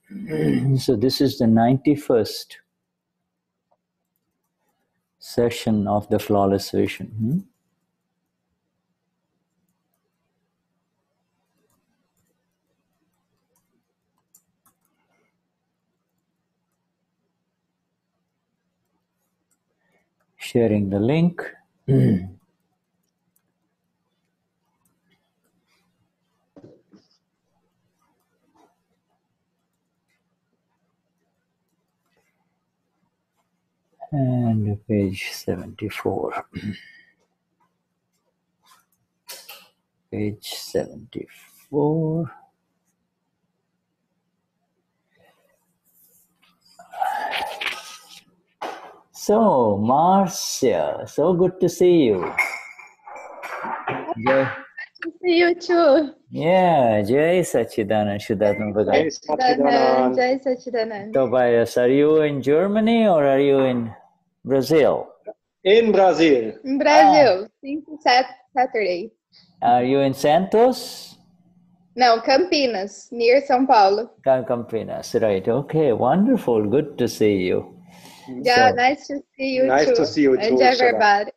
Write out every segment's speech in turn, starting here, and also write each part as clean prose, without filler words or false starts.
So this is the 91st session of the Flawless Vision. Sharing the link. And page 74. Page 74. So, Marcia, so good to see you. Good to see you too. Yeah, Jai Sachidanand Shuddha. Jai Sachidanand. Jai Sachidanand. Tobias, are you in Germany or are you in Brazil? In Brazil. In Brazil, since Saturday. Are you in Santos? No, Campinas, near São Paulo. Campinas, right. Okay, wonderful. Good to see you. Yeah, so, nice to see you too. Nice to see you too. And everybody.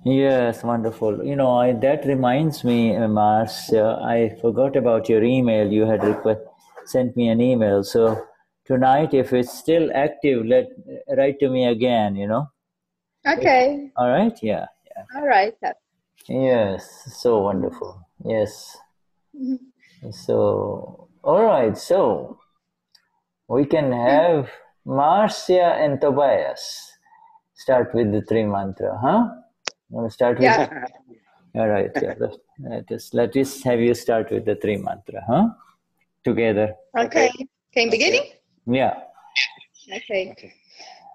Yes, wonderful. You know, that reminds me, Marcia, I forgot about your email. You had sent me an email. So tonight, if it's still active, write to me again, you know. Okay. All right? Yeah. All right. Yes, so wonderful. Yes. So, all right. So we can have Marcia and Tobias start with the three mantra, huh? Want to start with? Yeah. All right. Yeah. Let us have you start with the three mantra, huh? Together. Okay. Can beginning? Yeah. Okay.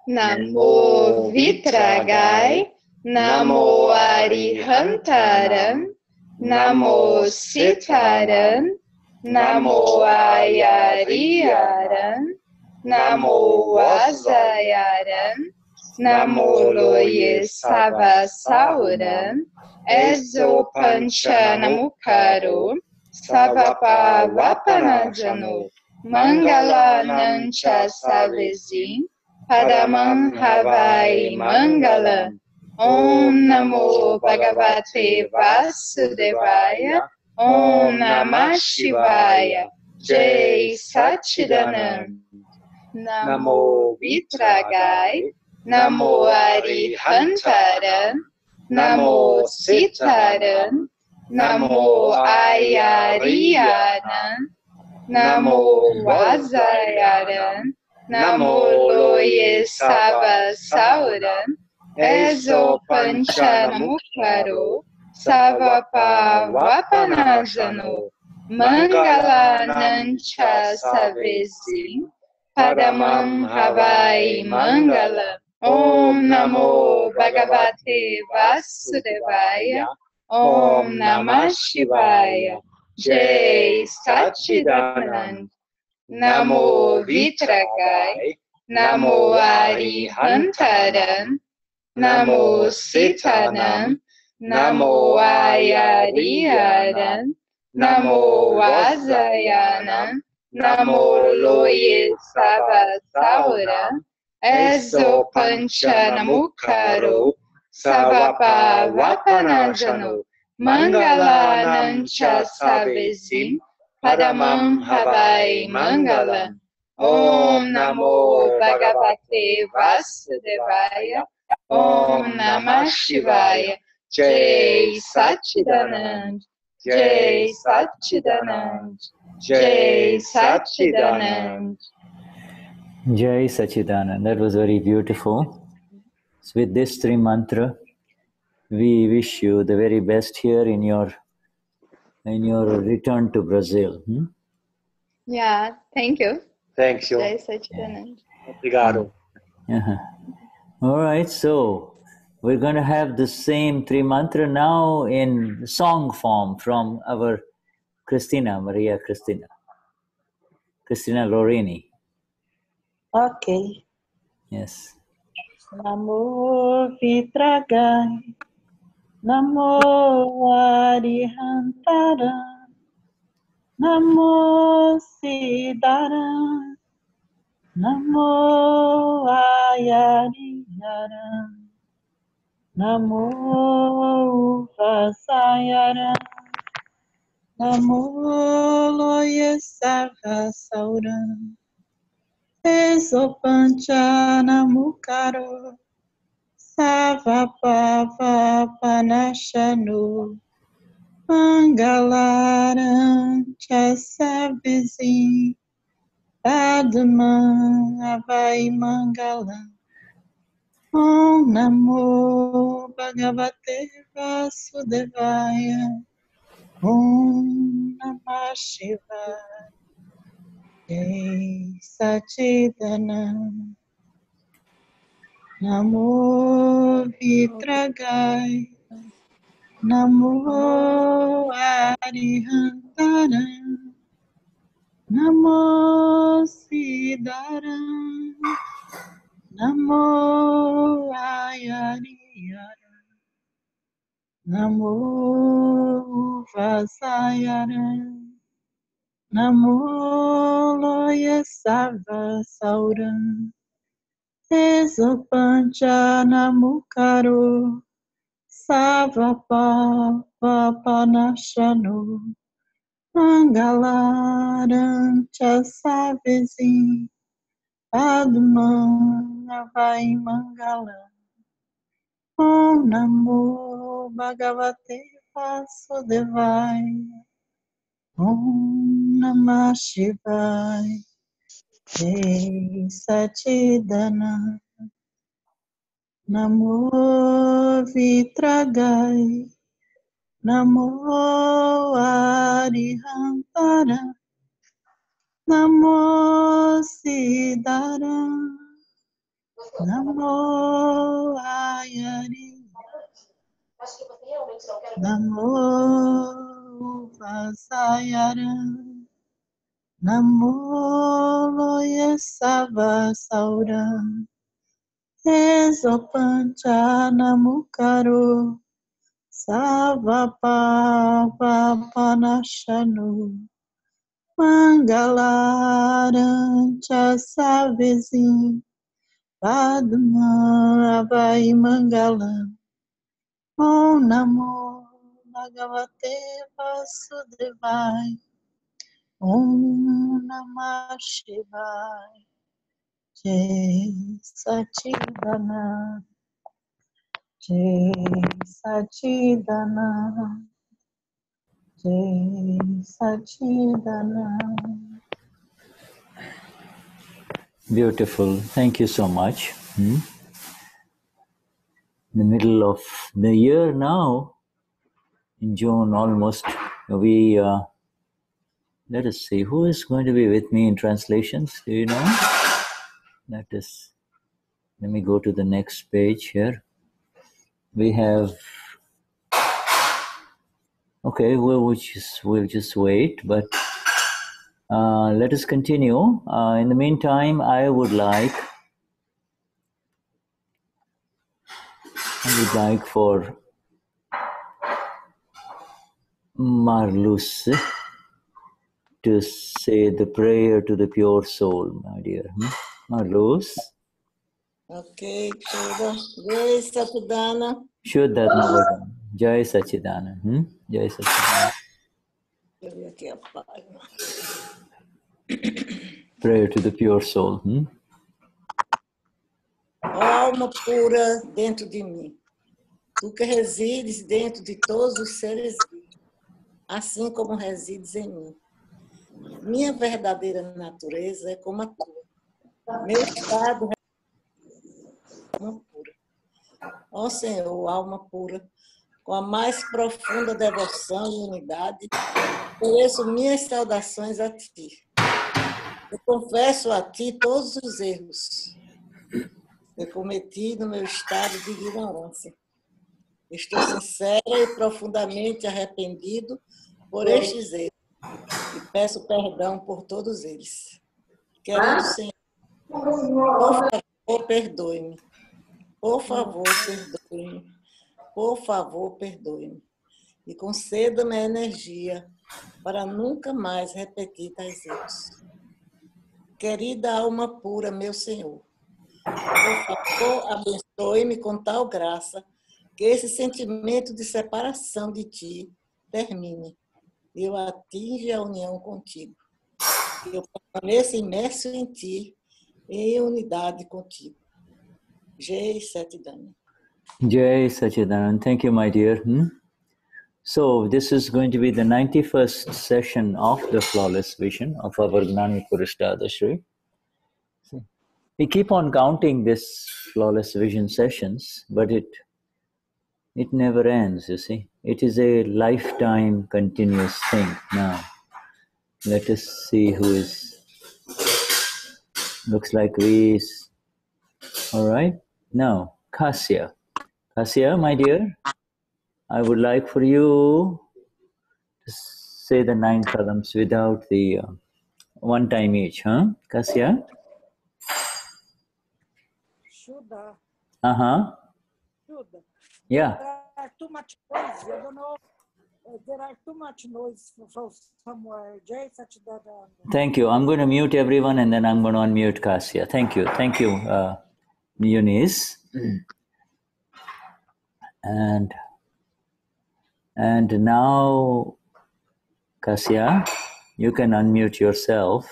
Namo Vitragai, Namo Arihantaram, Namo Sitaram, Namo Ayariyaram, Namo Vasayaram, Namo Loye Savasauram, Ezo Panchanamukaro, Savapa Vapanajano, Mangala Nancha Savezin, Padamam Havai Mangala, Om Namo Bhagavate Vasudevaya, Om Namah Shivaya, Jai Sachidanand, Namo Vitragai, Namo Arihantaram, Namo Sitaram, Namo Ayariyaram, Namo Vasayaram, Namo Loye Savasauram, Ezo Panchanamukaro, Savapa Vapanajano, Mangala Nancha Savezin, Padamam Havai Mangala, Om Namo Bhagavate Vasudevaya, Om Namah Shivaya, Jai Sachidanand, Namo Vitragai, Namo Arihantaram, Namo Sitanam, Namo Ayariyaram, Namo Vasayanam, Namo Loye Savasauram, Ezo Panchanamukaro, Savapa Vapanajano, Mangala Nancha Savezin, Padamam Havai Mangala, Om Namo Bhagavate Vasudevaya, Om Namah Shivaya, Jai Sachidanand, Jai Sachidanand, Jai Sachidanand. Jai Sachidanand. That was very beautiful. So with this three mantra, we wish you the very best here in your return to Brazil. Yeah, thank you. Thank you. Jai Sachidanand. Obrigado. All right, so we're going to have the same three mantra now in song form from our Maria Cristina Lorini. Okay. Yes. Namo Vitragai, Namo Arihantara, Namo Siddharam, Namo Ayariyaram, Namo Vasayaram, Namo Loyesava Sauram, Esopancha Namukaro, Savapava Panashanu, Mangalaram Chasavisi, Padman Avai Mangalam, Om Namo Bhagavate Vasudevaya, Om Namah Shivaya, Jai Satchidananda, Namo Vitragai, Namo Arihantaram, Namo Siddharam, Namo Ayariyaram, Namo Vasayaram, Namo Loyesava Sauram, Esopancha Namukaro, Savapava Panashanu, Mangalaram Chasavisi, Padman Avai Mangalam, Om Namo Bhagavate Vasudevaya, Om Namah Shivaya, Jai Satchidananda, Namo Vitragai, Namo Arihantaram, Namo Siddharam, Namo Ayariyaram, Namo Vasayaram, Namo Loyesava Sauram, Esopancha Namukaro, Savapava Panashanu, Mangalaram Chasavisi, Padma Avai Mangalam, Om Namo Bhagavate Vasudevaya, Om Namah Shivaya, Jai Satchidananda, Jai Satchidananda, Jai Satchidananda. Beautiful. Thank you so much. In the middle of the year now, in June almost, we, let us see, who is going to be with me in translations? Do you know? Let me go to the next page here. We have, okay, we'll just wait, but let us continue. In the meantime, I would like for Marlus to say the prayer to the pure soul, my dear. Marlus. Ok, Shuddha. Jai Satchidana. Shuddha Navadana. Jai Satchidana. Jai Satchidana. Deixa eu ver aqui a página. Prayer to the pure soul. Ó alma pura dentro de mim, tu que resides dentro de todos os seres vivos, assim como resides em mim. Minha verdadeira natureza é como a tua. Meu estado é alma pura. Ó Senhor, alma pura, com a mais profunda devoção e unidade, ofereço minhas saudações a ti. Eu confesso a ti todos os erros que eu cometi no meu estado de ignorância. Estou sincera e profundamente arrependido por estes erros e peço perdão por todos eles. Querido Senhor, por favor, perdoe-me. Por favor, perdoe-me. Por favor, perdoe-me. E conceda-me a energia para nunca mais repetir tais erros. Querida alma pura, meu Senhor, por favor, abençoe-me com tal graça que esse sentimento de separação de ti termine. Eu atinja a união contigo. Que eu permaneça imerso em ti, em unidade contigo. Jai Satchidananda. Jai Satchidanand. Thank you, my dear. So this is going to be the 91st session of the Flawless Vision of our Gnani Purush Dadashri. We keep on counting this Flawless Vision sessions, but it never ends, you see. It is a lifetime continuous thing. Now, let us see who is, looks like Reese. All right. Now, Kasya. Kasya, my dear, I would like for you to say the 9 columns without the one time each, huh? Kasya? Shuddha. Uh-huh. Shuddha. Yeah. There are too much noise. I don't know. There are too much noise from somewhere. Jai Satchidananda. Thank you. I'm going to mute everyone and then I'm going to unmute Kasya. Thank you. Thank you, Eunice. And now, Kasya, you can unmute yourself.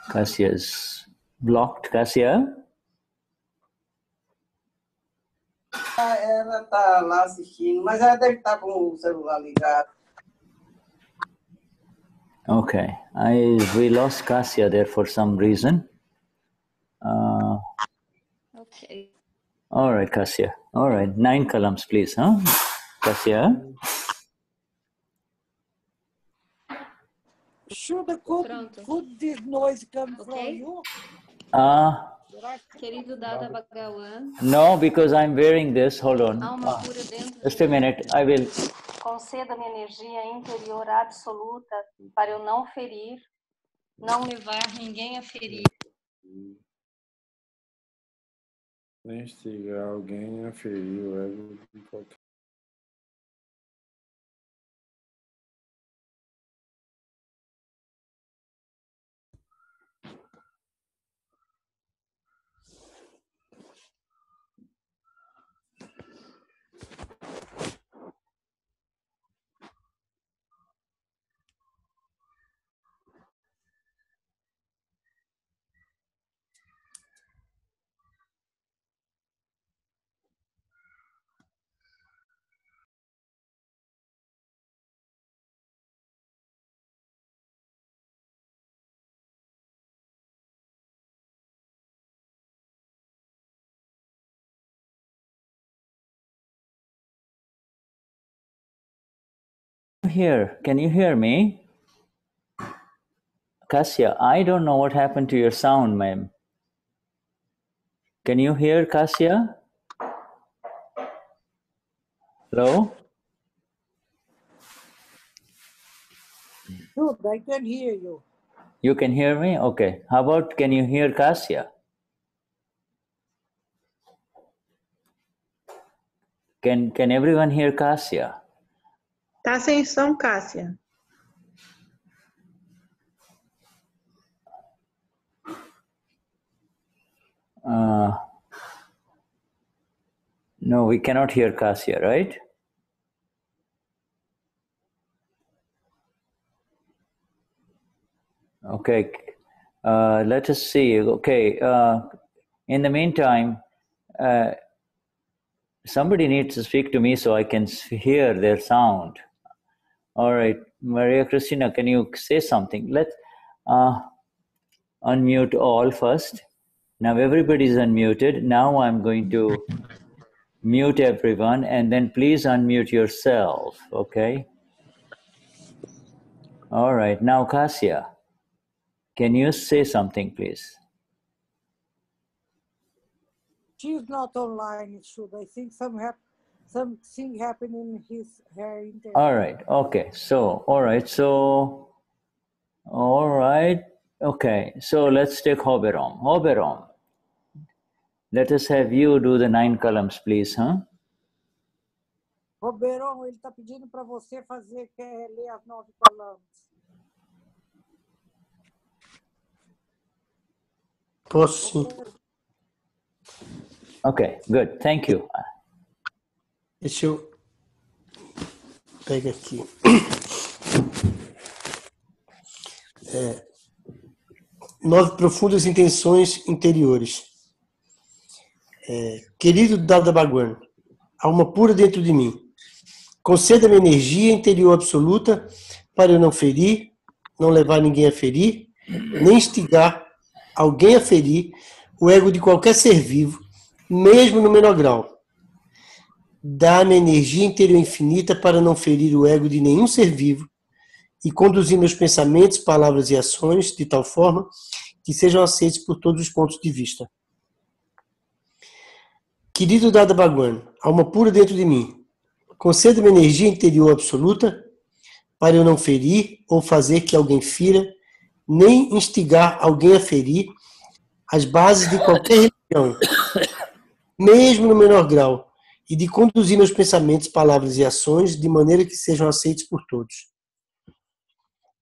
Kasya is blocked. Kasya? Ela está lá assistindo, mas ela deve estar com o celular ligado. Okay. We lost Kasya there for some reason. Okay. All right, Kasya. All right. 9 columns, please, huh? Kasya? Shuddha, could this noise come from you? Querido Dada Bhagawan. No, because I'm wearing this. Hold on. Alma pura dentro Just a minute. I will. Conceda-me energia interior absoluta para eu não ferir, não levar ninguém a ferir. Nem instigar alguém a ferir o ego de qualquer. Here, can you hear me? Kasya, I don't know what happened to your sound, ma'am. Can you hear Kasya? Hello? Good, I can hear you. You can hear me? Okay. How about, can you hear Kasya? Can everyone hear Kasya? Tá sem som, Cássia. No, we cannot hear Kasya, right? Okay. Let us see. Okay. In the meantime, somebody needs to speak to me so I can hear their sound. All right. Maria Cristina, can you say something? Let's unmute all first. Now everybody's unmuted. Now I'm going to mute everyone and then please unmute yourself, okay? All right. Now, Kasya, can you say something, please? She's not online, it should. I think something happened in her internet. All right. Okay. So, all right. So, all right. Okay. So let's take Hoberom. Hoberom, let us have you do the 9 columns, please, huh? Roberão, ele está pedindo para você fazer, quer ler as 9 colônias. Posso sim. Okay, good. Thank you. Deixa eu pegar aqui. 9 profundas intenções interiores. Querido Dada Bhagwan, alma pura dentro de mim, conceda-me energia interior absoluta para eu não ferir, não levar ninguém a ferir, nem instigar alguém a ferir o ego de qualquer ser vivo, mesmo no menor grau. Dá-me energia interior infinita para não ferir o ego de nenhum ser vivo e conduzir meus pensamentos, palavras e ações de tal forma que sejam aceitos por todos os pontos de vista. Querido Dada Bhagwan, alma pura dentro de mim, conceda-me energia interior absoluta para eu não ferir ou fazer que alguém fira, nem instigar alguém a ferir as bases de qualquer religião, mesmo no menor grau, e de conduzir meus pensamentos, palavras e ações de maneira que sejam aceitos por todos.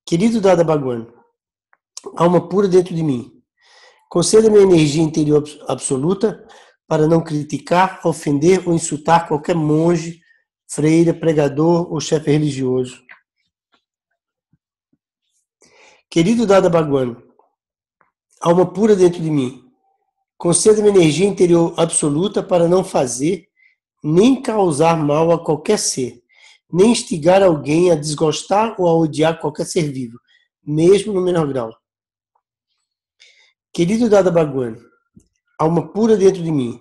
Querido Dada Bhagwan, alma pura dentro de mim, conceda-me energia interior absoluta para não criticar, ofender ou insultar qualquer monge, freira, pregador ou chefe religioso. Querido Dada Bhagwan, alma pura dentro de mim, conceda-me energia interior absoluta para não fazer nem causar mal a qualquer ser, nem instigar alguém a desgostar ou a odiar qualquer ser vivo, mesmo no menor grau. Querido Dada Bhagwan, alma pura dentro de mim,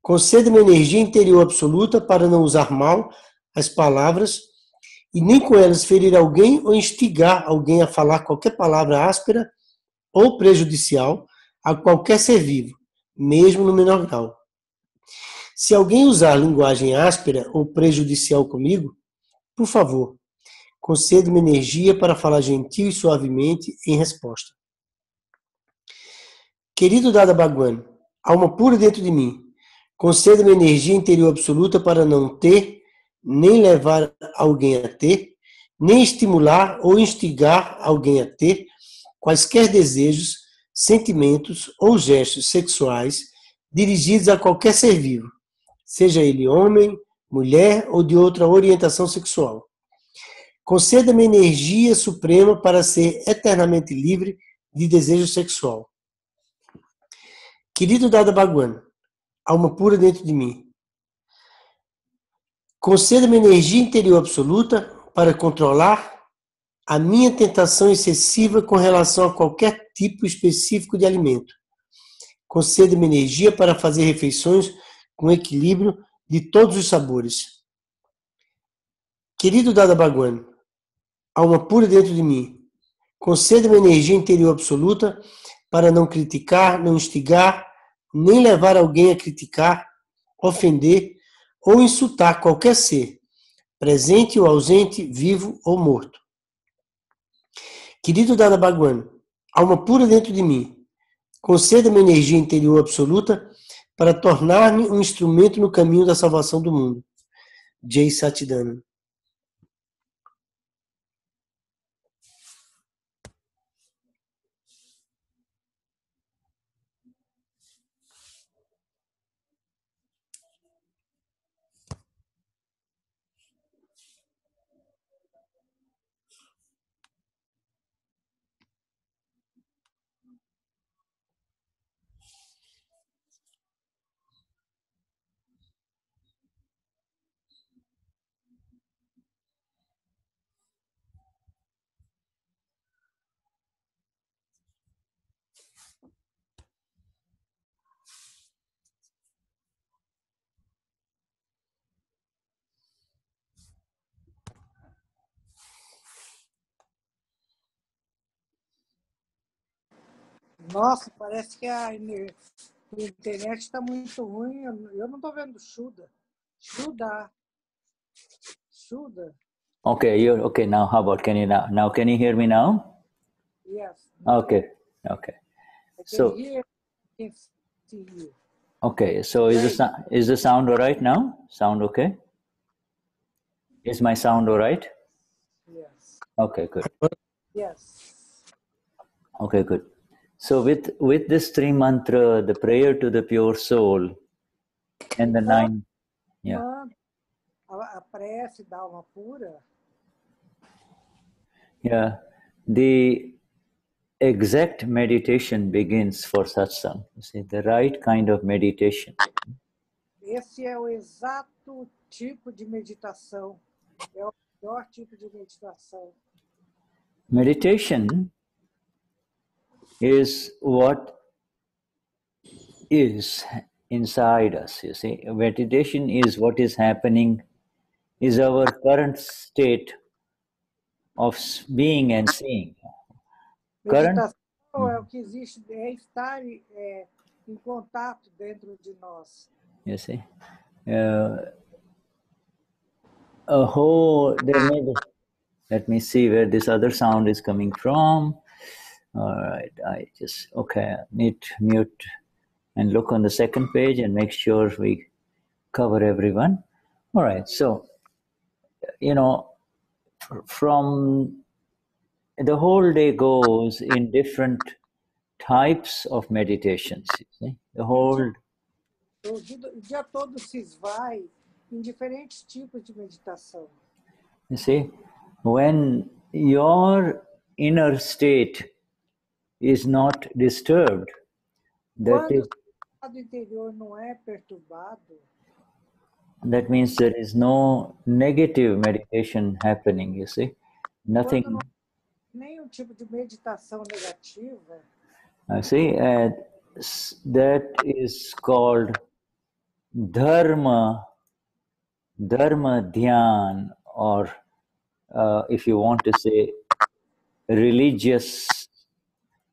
conceda-me energia interior absoluta para não usar mal as palavras e nem com elas ferir alguém ou instigar alguém a falar qualquer palavra áspera ou prejudicial a qualquer ser vivo, mesmo no menor grau. Se alguém usar linguagem áspera ou prejudicial comigo, por favor, conceda-me energia para falar gentil e suavemente em resposta. Querido Dada Bhagwan, alma pura dentro de mim, conceda-me energia interior absoluta para não ter, nem levar alguém a ter, nem estimular ou instigar alguém a ter quaisquer desejos, sentimentos ou gestos sexuais dirigidos a qualquer ser vivo, seja ele homem, mulher ou de outra orientação sexual. Conceda-me energia suprema para ser eternamente livre de desejo sexual. Querido Dada Bhagwan, alma pura dentro de mim, conceda-me energia interior absoluta para controlar a minha tentação excessiva com relação a qualquer tipo específico de alimento. Conceda-me energia para fazer refeições com equilíbrio de todos os sabores. Querido Dada Bhagwan, alma pura dentro de mim, conceda-me energia interior absoluta para não criticar, não instigar, nem levar alguém a criticar, ofender ou insultar qualquer ser, presente ou ausente, vivo ou morto. Querido Dada Bhagwan, alma pura dentro de mim, conceda-me energia interior absoluta para tornar-me um instrumento no caminho da salvação do mundo. Jai Satchidananda. Nossa, parece que a internet está muito ruim. Eu não estou vendo Shuddha. Shuddha. Okay, okay. Now, how about can you hear me now? Yes. Okay. I can So hear, I can see you. Okay, so is the sound all right now? Sound okay? Is my sound all right? Yes. Okay, good. Yes. Okay, good. So with this three mantra, the prayer to the pure soul, and the nine, yeah. A prece da alma pura. Yeah, the exact meditation begins for satsang. You see, the right kind of meditation. Esse é o exato tipo de meditação. É o melhor tipo de meditação. Meditation is what is inside us, you see. Meditation is what is happening, is our current state of being and seeing. Meditação é o que existe, é estar em contato dentro de nós. You see, a whole, let me see where this other sound is coming from. All right, I need to mute and look on the second page and make sure we cover everyone. All right, so, you know, from the whole day goes in different types of meditations, you see, the whole... O dia todo se esvai em diferentes tipos de meditação. You see, when your inner state is not disturbed, Quando o estado interior não é perturbado, that means there is no negative meditation happening, you see. Nothing. Quando não nenhum tipo de meditação negativa. See, that is called dharma dhyan, or if you want to say religious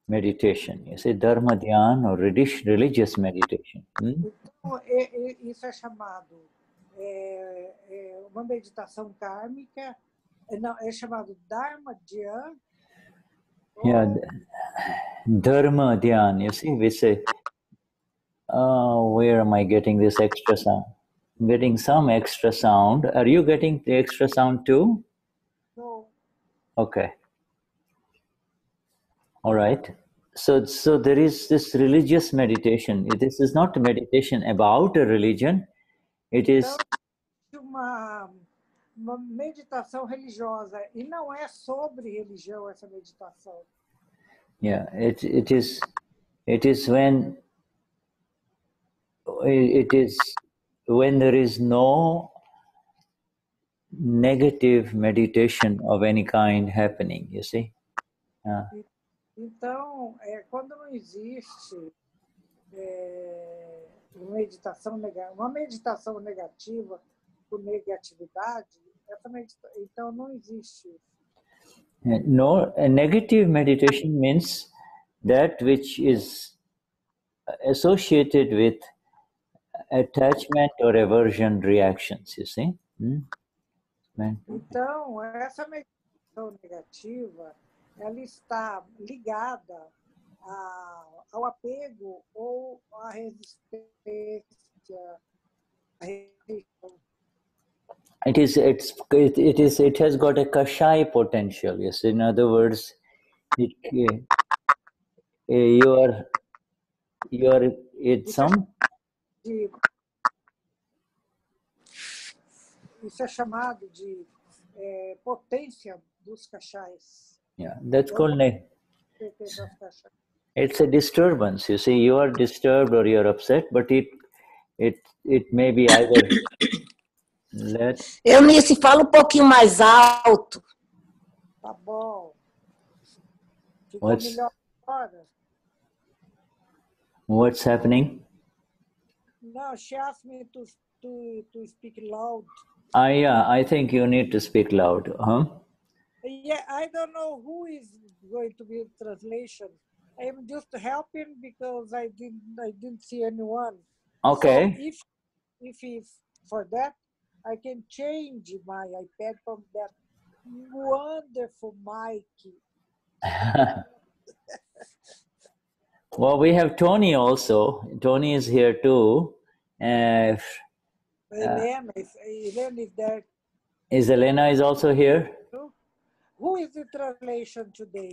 meditation. You say dharma dhyan or religious meditation. Então, isso é chamado uma meditação kármica, não, é chamado dharma dhyan. Yeah, dharma dhyan. You see, we say, where am I getting this extra sound? I'm getting some extra sound. Are you getting the extra sound too? No. Okay. All right. So there is this religious meditation. This is not a meditation about a religion. It is uma meditação religiosa, e não é sobre religião essa meditação. Yeah, it is when there is no negative meditation of any kind happening, you see. Então, quando não existe uma meditação negativa por negatividade, então não existe. No, a negative meditation means that which is associated with attachment or aversion reactions, you see. Então, essa meditação negativa, ela está ligada ao apego ou à resistência, à rejeição. It has got a kashai potential. Yes, in other words, it's some. Isso é chamado de potência dos cachais. Yeah, that's called. It's a disturbance. You see, you are disturbed or you are upset, but it may be either. Eunice, fala pouquinho mais alto. Tá bom. Ficou melhor agora? What's happening? No, she asked me to speak loud. Yeah, I think you need to speak loud. Yeah, I don't know who is going to be in translation. I am just helping because I didn't see anyone. Okay. So if for that, I can change my iPad from that wonderful mic. Well, we have Tony also. Tony is here too. Elena is there. Is Elena is also here? Too. Who is the translation today?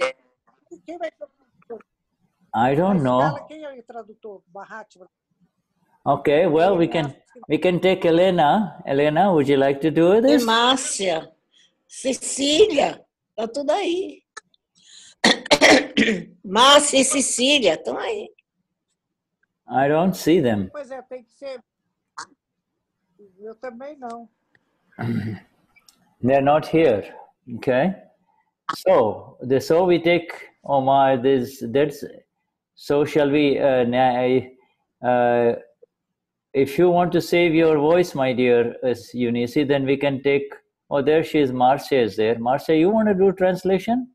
Quem vai traduzir? I don't know. Quem é o tradutor? Mahatma. Okay, well, we can take Elena. Elena, would you like to do this? Marcia, Cecília, tá tudo aí. Marcia e Cecília, estão aí. I don't see them. Pois é, tem que ser. Eu também não. They're not here. Okay. So we take Omar. So shall we? If you want to save your voice, my dear Eunice, then we can take. Oh, there she is. Marcia is there. Marcia, you want to do translation?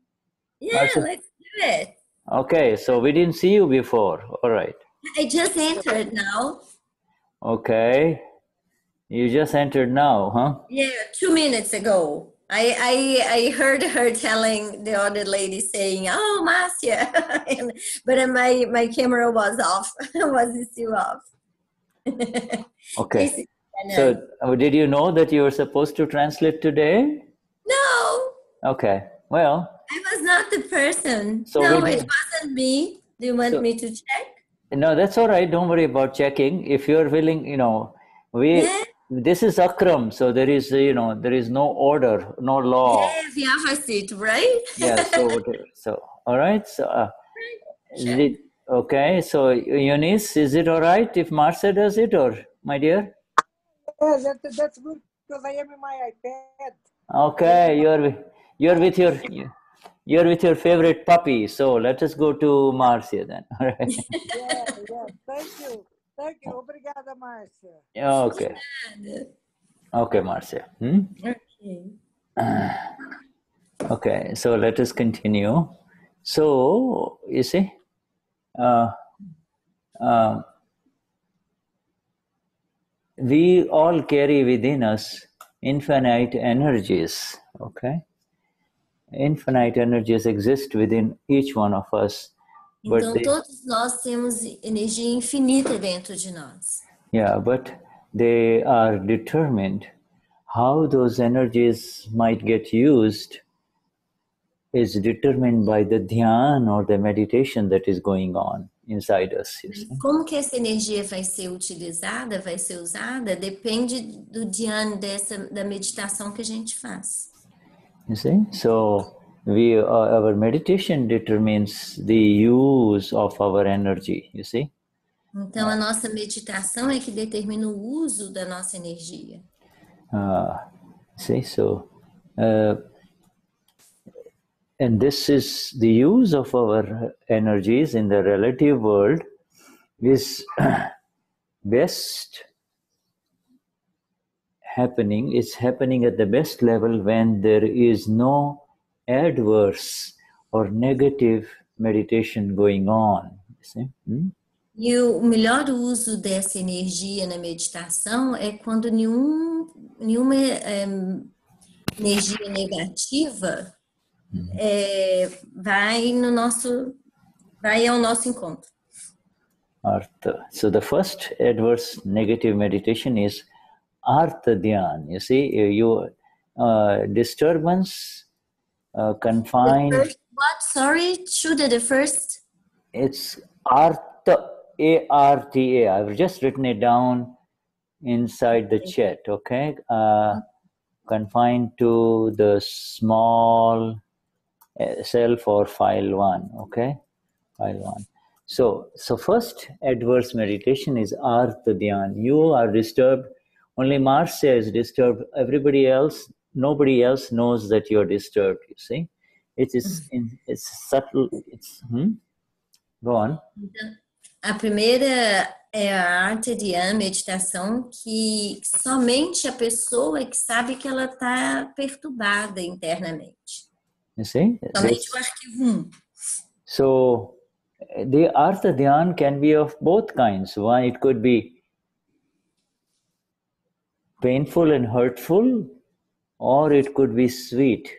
Yeah, Marcia? let's do it. Okay, so we didn't see you before. All right. I just entered now. Okay. You just entered now, huh? Yeah, 2 minutes ago. I heard her telling the other lady saying, "Oh, Marcia," but my camera was off. Was still off. Okay. So did you know that you were supposed to translate today? No. Okay. Well. I was not the person. So no, it wasn't me. Do you want me to check? No, that's all right. Don't worry about checking. If you're willing, this is Akram, so there is no order, no law. Yeah, the opposite, right? Yeah. So all right. So okay. So Eunice, is it all right if Marcia does it, or my dear? Yes, that's good because I am in my iPad. Okay, you're with your favorite puppy. So let us go to Marcia then. All right. Yeah. Thank you. Obrigada, Marcia. Okay. Okay, Marcia. Okay. Okay, so let us continue. So, you see, we all carry within us infinite energies, okay? Infinite energies exist within each one of us. Então, todos nós temos energia infinita dentro de nós. Yeah, but they are determined. How those energies might get used is determined by the Dhyan or the meditation that is going on inside us. You see? Como que essa energia vai ser utilizada, vai ser usada, depende do Dhyan, da meditação que a gente faz. You see? So, our meditation determines the use of our energy, you see? Então, a nossa meditação é que determina o uso da nossa energia. See, so, and this is the use of our energies in the relative world is best happening. It's happening at the best level when there is no adverse or negative meditation going on. You see? E o melhor uso dessa energia na meditação é quando nenhuma energia negativa vai ao nosso encontro. Artha. So the first adverse negative meditation is Artha Dhyan. You see, disturbance, confined. What? Sorry, Shuddha, the first? It's Artha, A-R-T-A. I've just written it down inside the chat, okay? Confined to the small self or file 1, okay? File 1. So first adverse meditation is Artha Dhyan. You are disturbed. Only Marcia is disturbed. Everybody else, nobody else knows that you're disturbed, you see? It's subtle. Go on. A primeira é a Artha Dhyan, meditação, que somente a pessoa que sabe que ela está perturbada internamente. You see? Somente o arquivo 1. So, the Artha Dhyan can be of both kinds. One, it could be painful and hurtful, or it could be sweet.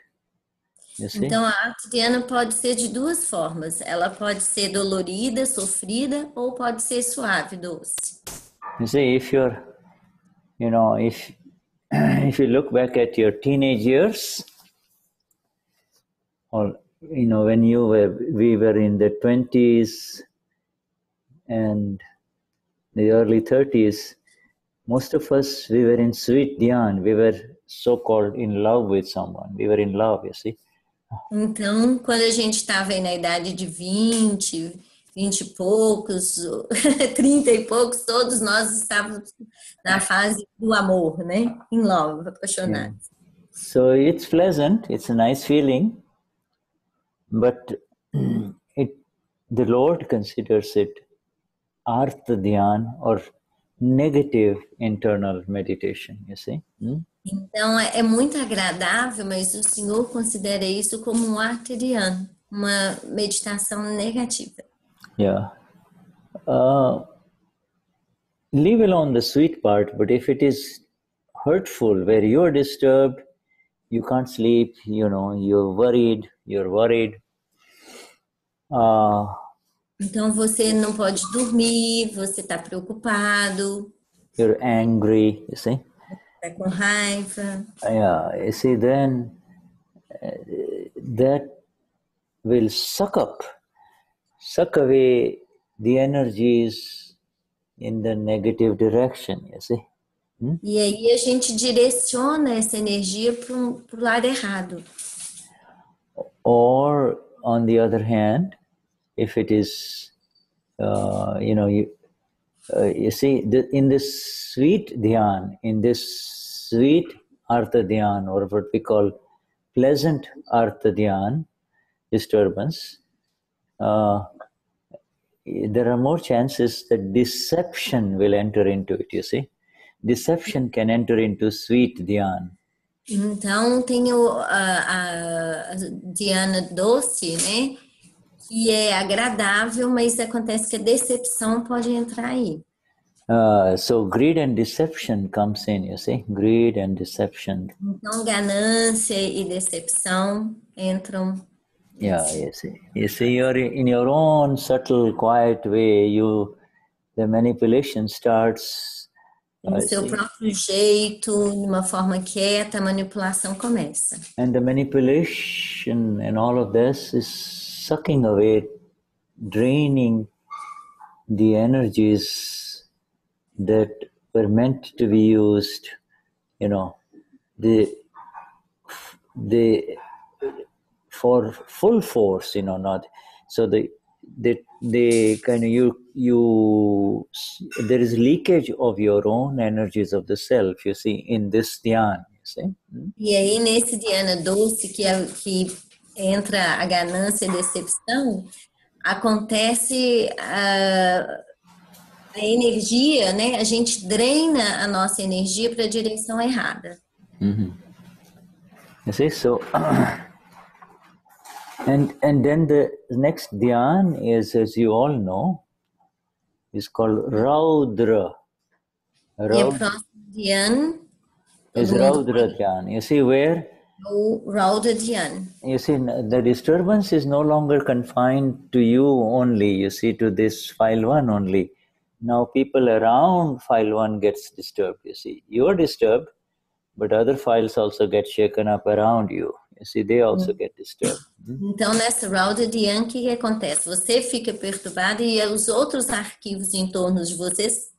You see? Então, a arte dhyana pode ser de duas formas. Ela pode ser dolorida, sofrida, ou pode ser suave, doce. You see, if you're, you know, if you look back at your teenage years, or, you know, when we were in the 20s and the early 30s, most of us, we were in sweet dhyan. We were so-called in love with someone. We were in love, you see. Então, quando a gente estava aí na idade de 20 e poucos, 30 e poucos, todos nós estávamos na fase do amor, né? In love, apaixonados. Yeah. So it's pleasant, it's a nice feeling, but the Lord considers it artha dhyan, or negative internal meditation, you see. Então, é muito agradável, mas o Senhor considera isso como um arte dhyana, uma meditação negativa. Yeah. Leave alone the sweet part, but if it is hurtful, where you're disturbed, you can't sleep, you know, you're worried. Então, você não pode dormir, você está preocupado. You're angry, you see. Está com raiva. Yeah, you see, then that will suck away the energies in the negative direction, you see. E aí a gente direciona essa energia para o lado errado. Or, on the other hand, if it is, you know, you see, in this sweet dhyan, in this sweet artha dhyan, or what we call pleasant artha dhyan disturbance, there are more chances that deception will enter into it, you see. Deception can enter into sweet dhyan. Então, tem a dhyana doce, né? Que é agradável, mas acontece que a decepção pode entrar aí. So greed and deception comes in, you see, greed and deception. Então, ganância e decepção entram. Yeah, you see, you're in your own subtle, quiet way, the manipulation starts. No seu próprio jeito, de uma forma quieta, a manipulação começa. And the manipulation and all of this is sucking away, draining the energies that were meant to be used, you know, for full force, you know, not so they kind of there is leakage of your own energies of the self, you see, in this dhyan, you see. E aí nesse dhyana doce que entra a ganância e a decepção, acontece a energia, né? A gente drena a nossa energia para a direção errada. You see, so and then the next dhyan is, as you all know, is called Raudra. E o próximo dhyana is Raudra dhyan. You see where? Raudra dhyan. You see, the disturbance is no longer confined to you only, you see, to this file 1 only. Now people around file 1 gets disturbed, you see. You're disturbed, but other files also get shaken up around you. You see, they also get disturbed. Então, nessa Raudra dhyan, o que acontece? Você fica perturbado e os outros arquivos em torno de você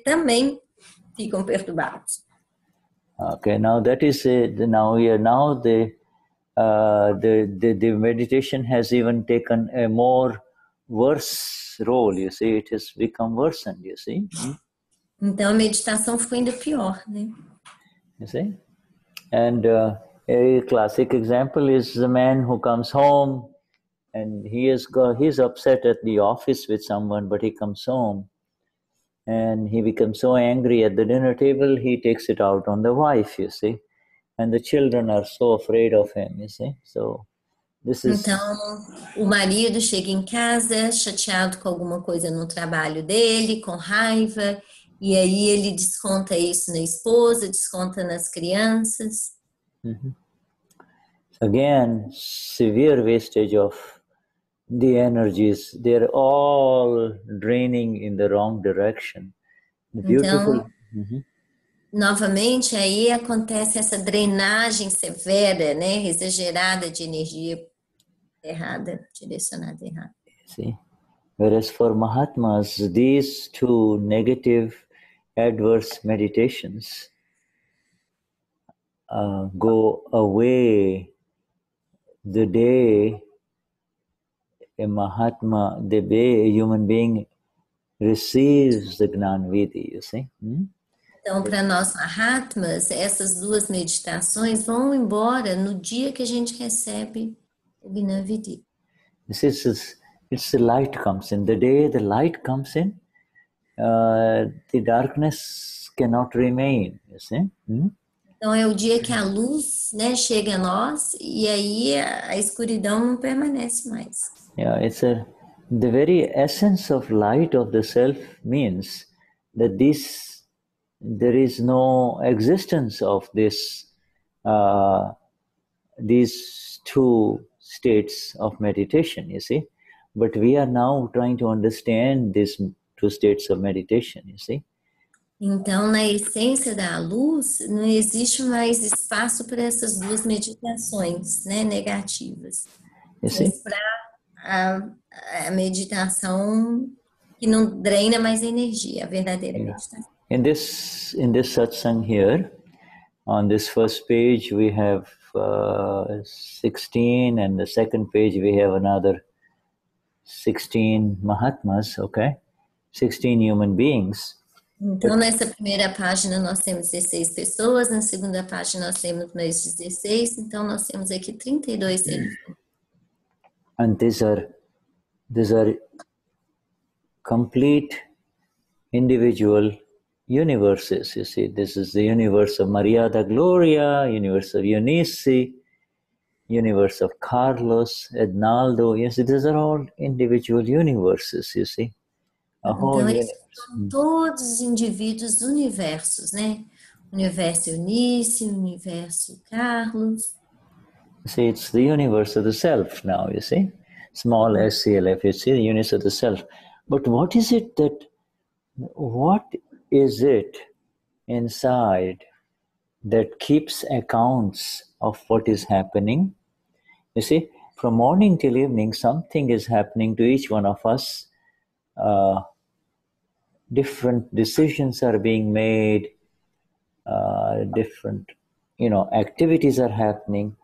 também ficam perturbados. Okay, now that is the meditation has even taken a more worse role, you see, it has become worsened, you see. Então a meditação ficou ainda pior, né? You see? And a classic example is the man who comes home and he's upset at the office with someone, but he comes home and he becomes so angry at the dinner table, he takes it out on the wife, you see. And the children are so afraid of him, you see. So this is... Então, o marido chega em casa chateado com alguma coisa no trabalho dele, com raiva, e aí ele desconta isso na esposa, desconta nas crianças. again, severe wastage of the energies. They're all draining in the wrong direction. The beautiful... Então, novamente, aí acontece essa drenagem severa, né, exagerada de energia errada, direcionada errada. See? Whereas for Mahatmas, these two negative, adverse meditations go away the day a Mahatma, the day a human being receives the Gnan Vidhi, you see? Então, para nós Mahatmas, essas duas meditações vão embora no dia que a gente recebe o Gnan Vidhi. It's the light comes in. The day the light comes in, the darkness cannot remain, you see? Então, é o dia que a luz, né, chega a nós e aí a escuridão não permanece mais. Yeah, the very essence of light of the self means that there is no existence of these two states of meditation, you see. But we are now trying to understand these two states of meditation, you see. Então, na essência da luz, não existe mais espaço para essas duas meditações, né, negativas. Mas para a meditação que não drena mais energia, a verdadeira meditação. In this satsang here, on this first page we have 16, and the second page we have another 16 Mahatmas, okay? 16 human beings. Então, nessa primeira página nós temos 16 pessoas, na segunda página nós temos mais 16, então nós temos aqui 32 seres. And these are complete individual universes, you see. This is the universe of Maria da Gloria, universe of Eunice, universe of Carlos, Ednaldo. You see, these are all individual universes, you see. Então, esses são todos os indivíduos universos, né? Universo Eunice, universo Carlos. See, it's the universe of the self now, you see. Small SCLF, you see, the universe of the self. But what is it inside that keeps accounts of what is happening? You see, from morning till evening, something is happening to each one of us. Different decisions are being made, different, activities are happening.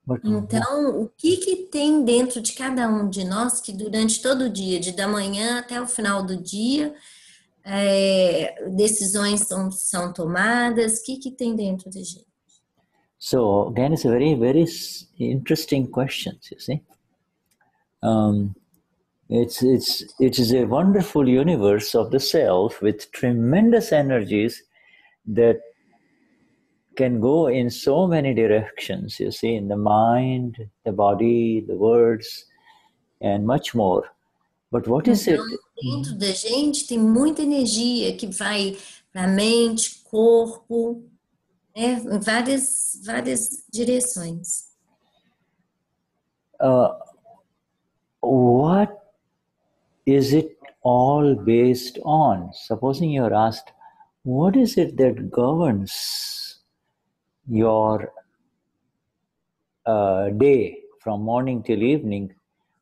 But então, o que tem dentro de cada um de nós que durante todo o dia, da manhã até o final do dia, decisões são tomadas? O que tem dentro da gente? So, again, it's a very, very interesting question, you see. It is a wonderful universe of the self with tremendous energies that can go in so many directions, you see, in the mind, the body, the words, and much more. But what is it? Dentro da gente tem muita energia que vai para a mente, corpo, né, em várias direções. What is it all based on? Supposing you're asked, what is it that governs your day from morning till evening?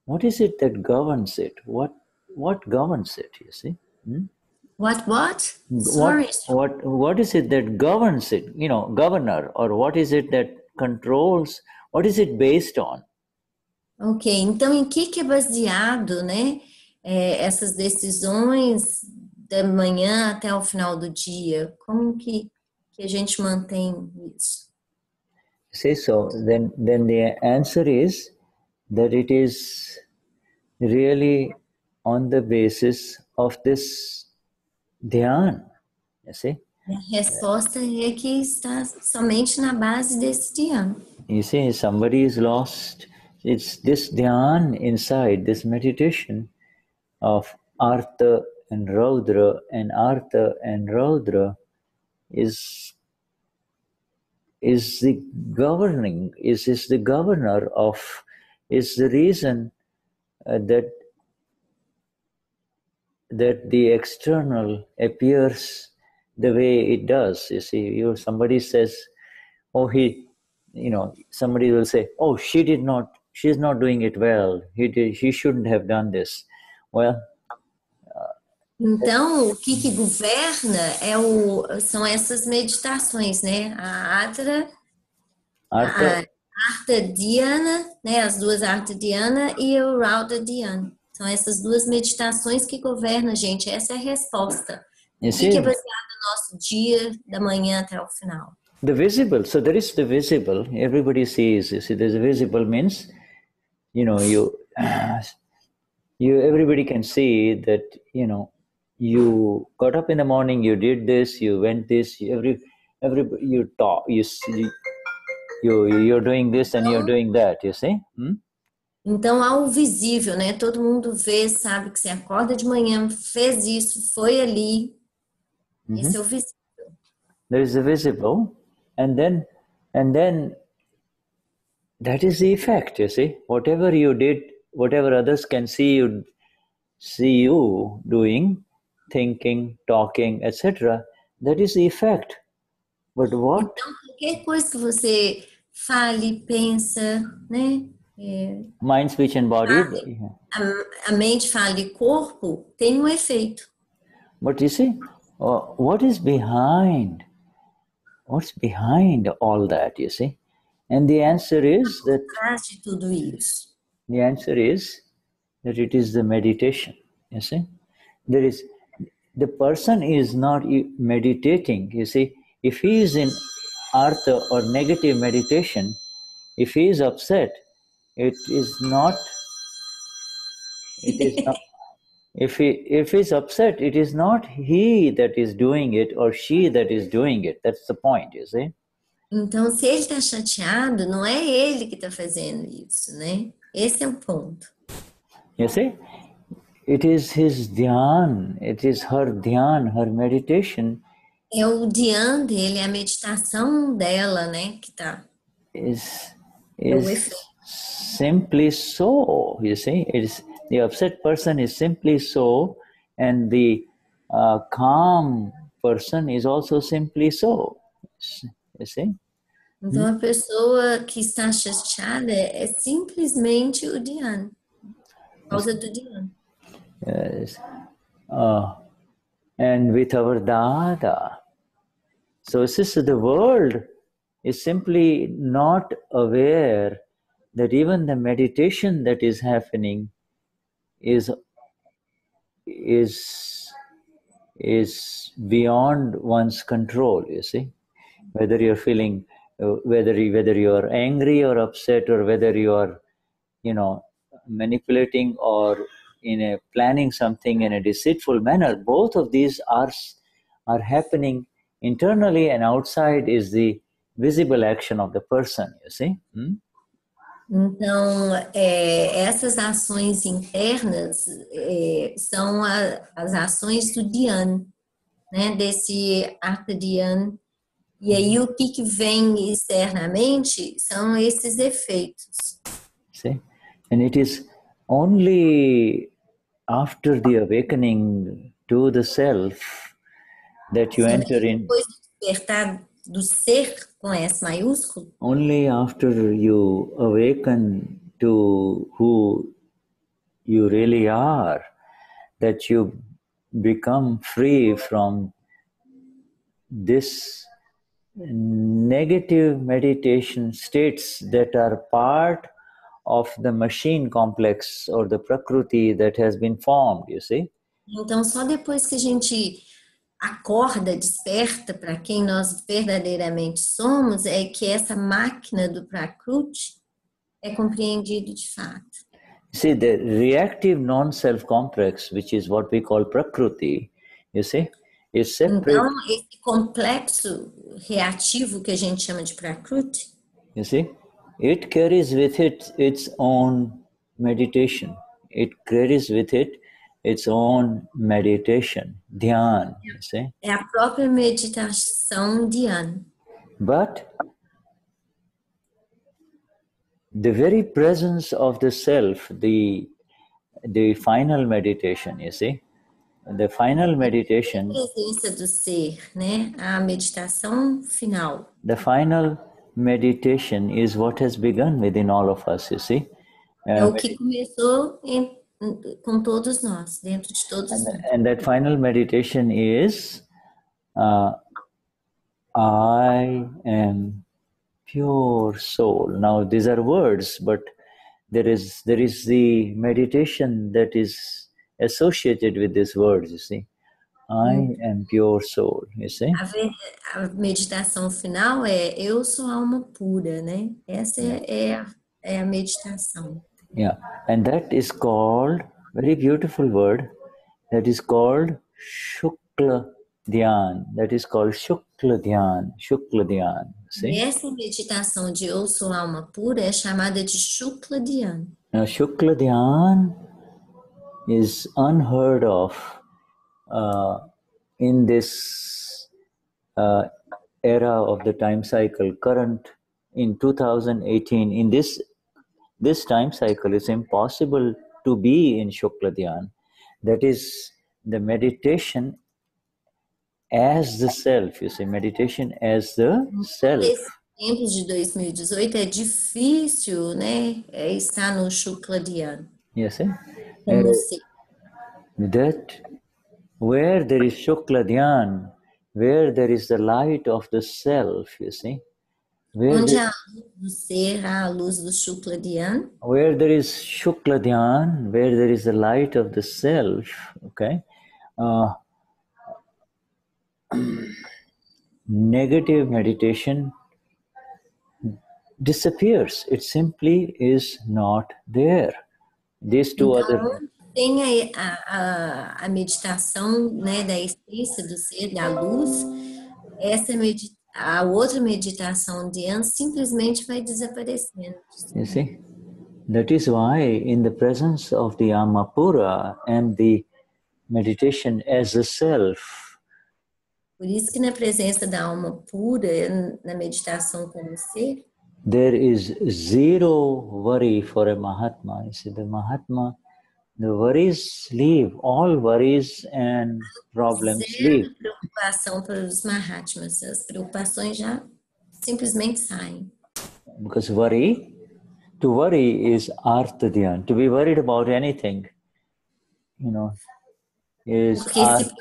What is it that governs it? What governs it, you see? What? Sorry. What is it that governs it? Governor, or what is it that controls? What is it based on? Ok, então em que é baseado, né, essas decisões da manhã até o final do dia? Como que a gente mantém isso? Say so. Then the answer is that it is really on the basis of this Dhyan, you see? A resposta é que está somente na base desse Dhyan. You see, somebody is lost. It's this Dhyan inside, this meditation of Artha and Raudra, and Artha and Raudra is is the governing, is the governor of, is the reason that the external appears the way it does. You see, somebody says, oh, somebody will say, oh, she's not doing it well. He shouldn't have done this. Well, então, o que governa são essas meditações, né? A Artha Dhyana, né? As duas Artha Dhyana e o Rauddha Dhyana. São essas duas meditações que governam, gente. Essa é a resposta. O que é baseado no nosso dia, da manhã até o final? The visible. So there is the visible. Everybody sees. You see, there's a visible means, everybody can see that, you got up in the morning, you did this, you went this, you talk, you're doing this and you're doing that, you see? Então, há o visível, né? Todo mundo vê, sabe que você acorda de manhã, fez isso, foi ali. Esse é o visível. There is the visible, and then that is the effect, you see? Whatever you did, whatever others can see you doing, thinking, talking, etc., that is the effect. But what? Então, qualquer coisa que você fale, pensa, né? Mind, speech and body. A mente, fala e corpo tem efeito. But you see, what is behind? What's behind all that, you see? And the answer is that de tudo isso. The answer is that it is the meditation, you see? The person is not meditating, you see? If he is in artha or negative meditation, if he is upset, it is not, if he is upset, it is not he that is doing it or she that is doing it. That's the point, you see? Então, se ele está chateado, não é ele que está fazendo isso, né? Esse é o ponto. You see? It is his dhyan, it is her dhyan, her meditation. É o dhyan dele, a meditação dela, né? Que tá. Is simply so, you see? The upset person is simply so, and the calm person is also simply so. You see? Então, a pessoa que está chateada é simplesmente o dhyan, por causa do dhyan. Yes. And with our Dada. So, sister, the world is simply not aware that even the meditation that is happening is beyond one's control, you see? Whether you're feeling, whether you are angry or upset, or whether you are, manipulating or planning something in a deceitful manner, both of these are happening internally, and outside is the visible action of the person, you see? Então, essas ações internas são as ações do dhyan, né? Desse artha dhyan. E aí o que vem externamente são esses efeitos. See? And it is only after the awakening to the self that you enter in. Depois do despertar do ser com S maiúsculo. Only after you awaken to who you really are that you become free from this negative meditation states that are part of the machine complex or the prakriti that has been formed, you see? Então, só depois que a gente acorda, desperta para quem nós verdadeiramente somos, é que essa máquina do prakriti é compreendido de fato. See, the reactive non-self complex, which is what we call prakriti, you see, is separate. Então, esse complexo reativo que a gente chama de prakriti, you see, it carries with it its own meditation. It carries with it its own meditation, Dhyan, you see. É a própria meditação Dhyan. But the very presence of the self, the final meditation, you see, the final meditation. A presença do ser, né? A meditação final. The final meditation is what has begun within all of us, you see. É o que começou com todos nós, dentro de todos nós. And that final meditation is, I am pure soul. Now these are words, but there is the meditation that is associated with these words, you see. I am pure soul, you see. A meditação final é eu sou alma pura, né? Essa é a meditação. Yeah, and that is called, very beautiful word, that is called Shukla Dhyan. That is called Shukla Dhyan. Shukla Dhyan. See? Essa meditação de eu sou alma pura é chamada de Shukla Dhyan. Now, Shukla Dhyan is unheard of in this era of the time cycle, current in 2018. In this time cycle, it's impossible to be in Shukla Dhyan. That is the meditation as the self, you see, meditation as the self. Nesse tempo de 2018 é difícil, né, estar no Shukla Dhyan. Yes, that where there is Shukla Dhyan, where there is the light of the self, you see. Onde há a luz do ser, há a luz do Shukla Dhyan. Where there is Shukla Dhyan, where there is the light of the self, okay, negative meditation disappears. It simply is not there. These two other... Tem a meditação, né, da essência do ser, da luz. A outra meditação de antes simplesmente vai desaparecendo. You see? That is why in the presence of the Amapura and the meditation as a self, por isso que na presença da alma pura, na meditação como ser, there is zero worry for a Mahatma. You see, the Mahatma, the worries leave, all worries and problems leave. Zero preocupação para os Mahatmas, as preocupações já simplesmente saem. Because to worry is Artha Dhyan. To be worried about anything, you know, is porque se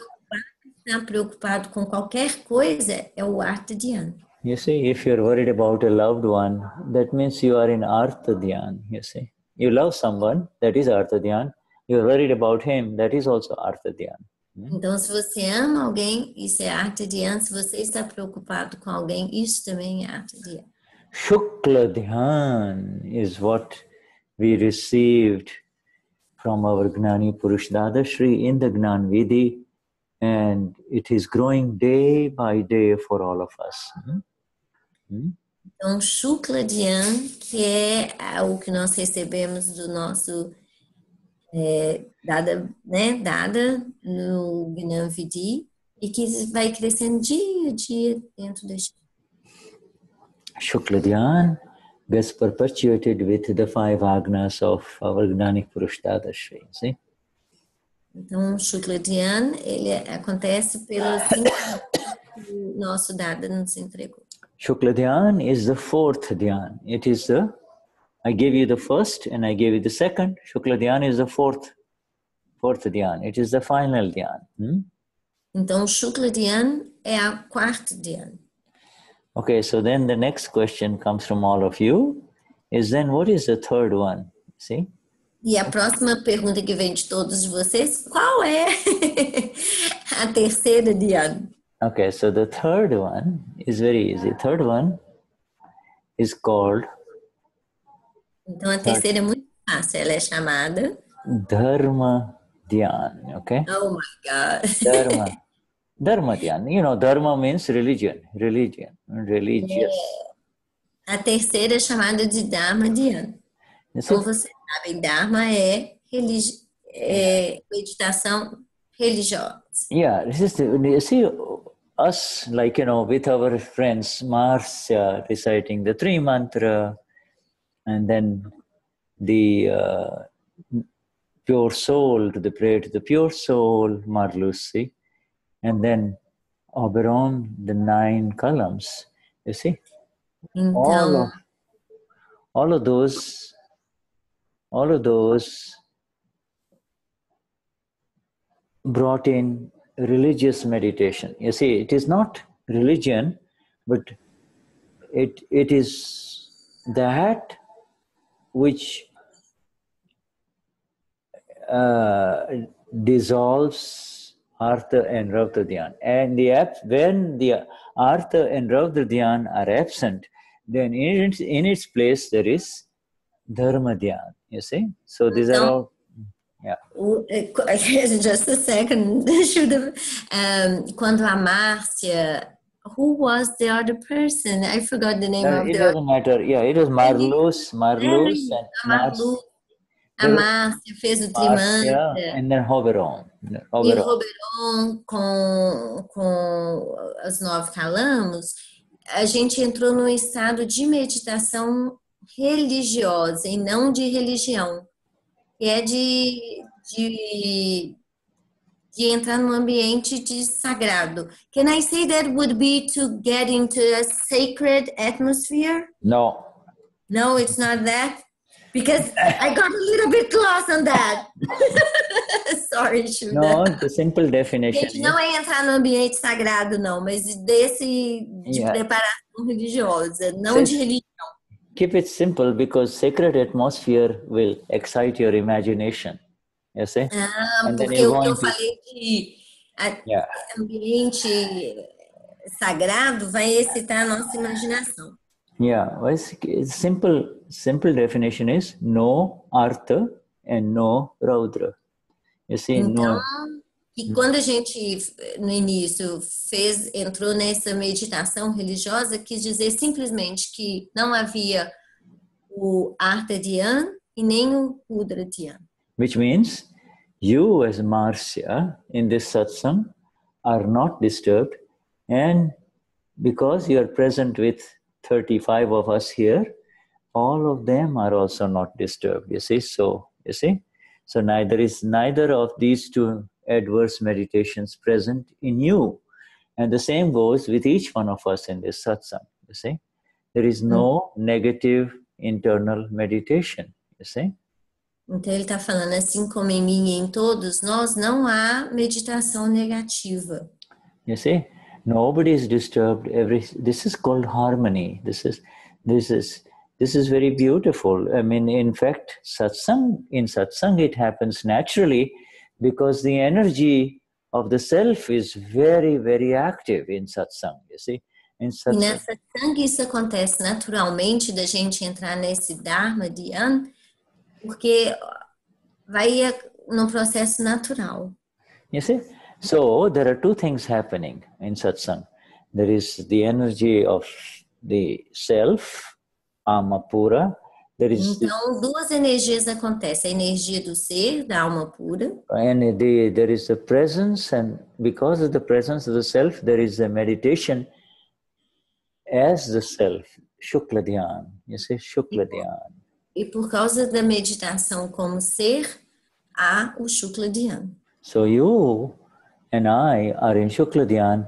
estar preocupado com qualquer coisa é o Artha Dhyan. You see, if you're worried about a loved one, that means you are in Artha Dhyan, you see. You love someone, that is Artha Dhyan. You're worried about him, that is also Artha Dhyan. Então, se você ama alguém, isso é Artha Dhyan. Se você está preocupado com alguém, isso também é Artha Dhyan. Shukla Dhyan is what we received from our Gnani Purush Dadashri in the Gnan Vidhi, and it is growing day by day for all of us. Então, Shukla Dhyan, que é o que nós recebemos do nosso Dada, né? Dada no Gnan Vidhi, e que vai crescendo dia a dia dentro da gente. Shukla Dhyan gets perpetuated with the 5 Agnas of our Gnani Purush Dadashri. See? Então, Shukla Dhyan, ele acontece pelos 5 que o nosso Dada nos entregou. Shukla Dhyan is the 4th Dhyan. It is the, I gave you the first and I gave you the second. Shukla Dhyan is the 4th Dhyan. It is the final Dhyan. Então, Shukla Dhyan é a 4th Dhyan. Okay, so then the next question comes from all of you is then what is the 3rd one? See? E a próxima pergunta que vem de todos vocês, qual é a terceira Dhyan? Okay, so the 3rd one is very easy. 3rd one is called... Então a terceira é muito fácil, ela é chamada... Dharma Dhyan, okay? Oh my God! Dharma Dhyan. You know, Dharma means religion. Religious. A terceira é chamada de Dharma Dhyan. Como vocês sabem, Dharma é meditação religiosa. Yeah, this is you see us, like, you know, with our friends, Marcia reciting the 3 mantra, and then the pure soul to the prayer to the pure soul, Marlusi, and then Oberon, the 9 columns. You see, Então, all of those brought in religious meditation. You see, it is not religion, but it is that which dissolves Artha and Raudra Dhyan. And when the Artha and Raudra Dhyan are absent, then in its place there is Dharma Dhyan. You see? So these are all. Yeah. Just a second. Quando a Marcia, who was the other person? I forgot the name of It the doesn't matter. Yeah, it was Marlus and Marlus. A Marcia fez o Marcia, Trimantra. and then Oberon. E Oberon com os 9 calamos. A gente entrou num estado de meditação religiosa e não de religião. Que é de entrar num ambiente de sagrado. Can I say that would be to get into a sacred atmosphere? No. No, it's not that? Because I got a little bit lost on that. Sorry, Shuddha. No, the simple definition. Gente, não é entrar no ambiente sagrado, não, mas de preparação religiosa, não de religião. Keep it simple, because sacred atmosphere will excite your imagination. You see? Porque o que eu falei de ambiente sagrado vai excitar a nossa imaginação. Yeah, well, simple definition is no Artha and no Raudra. You see, então, e quando a gente, no início, entrou nessa meditação religiosa, quis dizer simplesmente que não havia o Artha Dhyan e nem o Rudra Dhyan. Which means, you as Marcia in this satsang are not disturbed, and because you are present with 35 of us here, all of them are also not disturbed. You see, so neither of these 2 adverse meditations present in you, and the same goes with each one of us in this satsang. You see, there is no negative internal meditation. You see. Então ele está falando assim como em mim e em todos nós não há meditação negativa. You see, nobody is disturbed. This is called harmony. This is very beautiful. I mean, in fact, in satsang it happens naturally, because the energy of the self is very, very active in satsang. You see, in satsang. E na satsang isso acontece naturalmente da gente entrar nesse Dharma Dhyan, porque vai num processo natural. You see? So there are 2 things happening in satsang. There is the energy of the self, alma pura. Então, 2 energias acontecem. A energia do ser, da alma pura. And there is the presence, and because of the presence of the self, there is a meditation as the self, Shukla Dhyan. You see, Shukla Dhyan. E por causa da meditação como ser, há o Shukla Dhyan. So you and I are in Shukla Dhyan,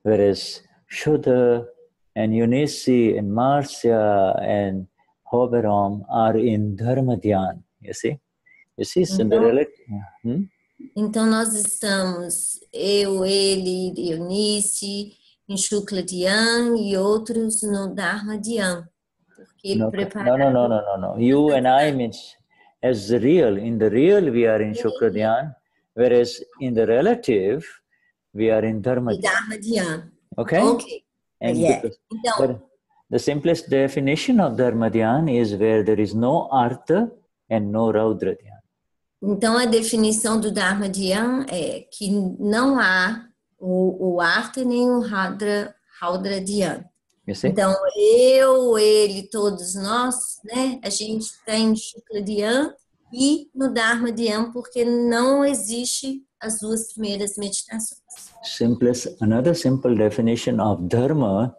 whereas Shuddha and Eunice and Marcia and Oberon are in Dharma Dhyan. You see? So então nós estamos, eu, ele, Eunice, em Shukla Dhyan e outros no Dharma Dhyan. No. You and I means as the real. In the real, we are in Shukla Dhyan, whereas in the relative, we are in Dharma Dhyan. Okay? And the simplest definition of Dharma Dhyan is where there is no Artha and no Raudra Dhyan. Então, a definição do Dharma Dhyan é que não há o Artha nem o Raudra Dhyan. Então, eu, ele, todos nós, né? A gente está em Shukla Dhyan e no Dharma Dhyan, porque não existe as 2 primeiras meditações. Another simple definition of Dharma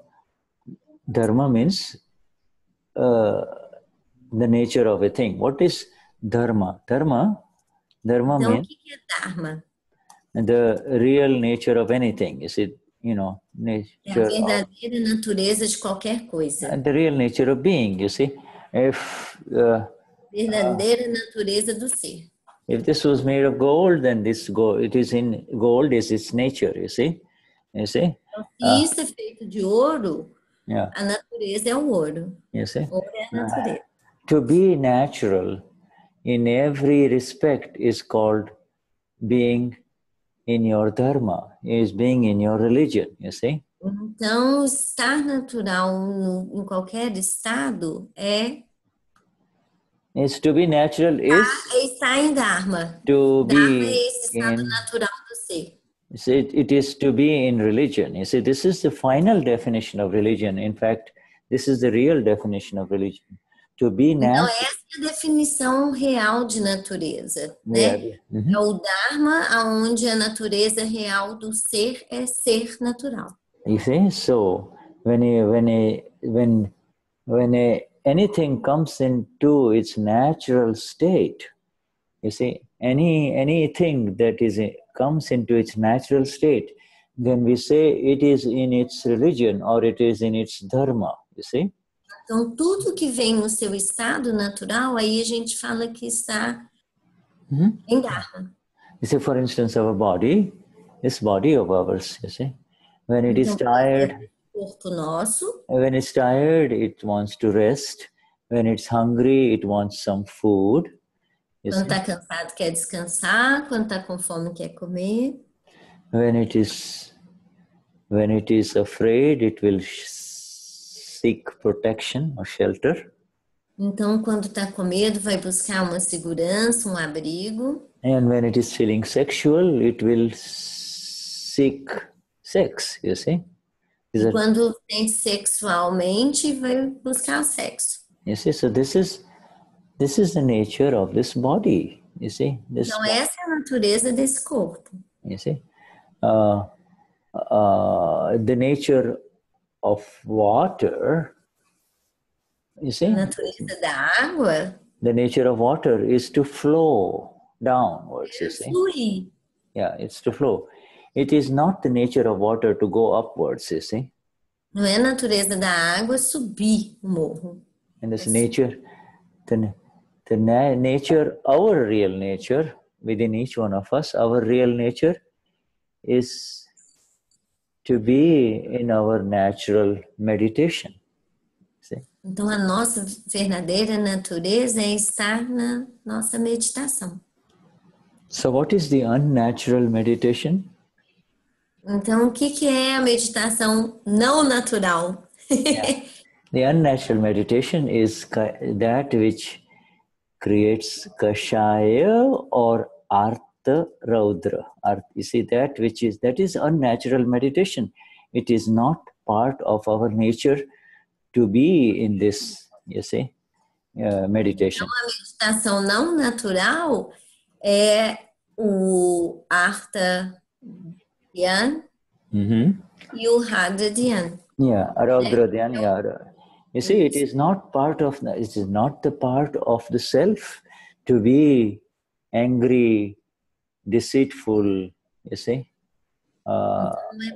means the nature of a thing. What is dharma? Dharma Então, o means que é Dharma? the real nature of anything. Is it, É a nature of, verdadeira natureza de qualquer coisa. the real nature of being, you see. If Verdadeira natureza do ser. if this was made of gold, then this gold, it is in gold is its nature, you see. You see? Então, se isso é feito de ouro, Yeah. a natureza é o ouro. You see? Ouro é a natureza. To be natural in every respect is called being in your dharma, is being in your religion, you see? Então, estar natural em qualquer estado Is to be natural is estar em Dharma. to Dharma é be esse estado in, natural do ser. you see, it is to be in religion. You see, this is the final definition of religion. In fact, this is the real definition of religion. To be Então, natural. essa é a definição real de natureza, né? Yeah. Mhm. É o Dharma, onde a natureza real do ser é ser natural. You see, so when anything comes into its natural state, you see, anything that comes into its natural state, then we say it is in its religion or it is in its dharma, you see. Então, tudo que vem no seu estado natural, aí a gente fala que está em Dharma. You see, for instance, our body, this body of ours, you see, when it is tired, Corpo nosso, when it's tired, it wants to rest. When it's hungry, it wants some food. You quando see? está cansado quer descansar, quando está com fome quer comer. When it is afraid, it will seek protection or shelter. Então, quando está com medo, vai buscar uma segurança, um abrigo. And when it is feeling sexual, it will seek sex, you see. E quando sente sexualmente, vai buscar o sexo. You see, so this is the nature of this body, you see. Então, essa é a natureza desse corpo. You see. The nature of water, you see. A natureza da água. The nature of water is to flow downwards, you see. Fluir. Yeah, it's to flow. It is not the nature of water to go upwards, you see. Não é a natureza da água subir o morro. And this nature, nature, our real nature within each one of us, our real nature is to be in our natural meditation. See? Então, a nossa verdadeira natureza é estar na nossa meditação. So what is the unnatural meditation? Então, o que é a meditação não natural? Yeah. The unnatural meditation is that which creates kashaya or artha raudra. You see, that is unnatural meditation. It is not part of our nature to be in this, you see, meditation. Então, a meditação não natural é o artha Dhyan e o Radha Dhyan. Yeah, Raudra Dhyan, yeah. You see, it is not the part of the self to be angry, deceitful, you see. Então,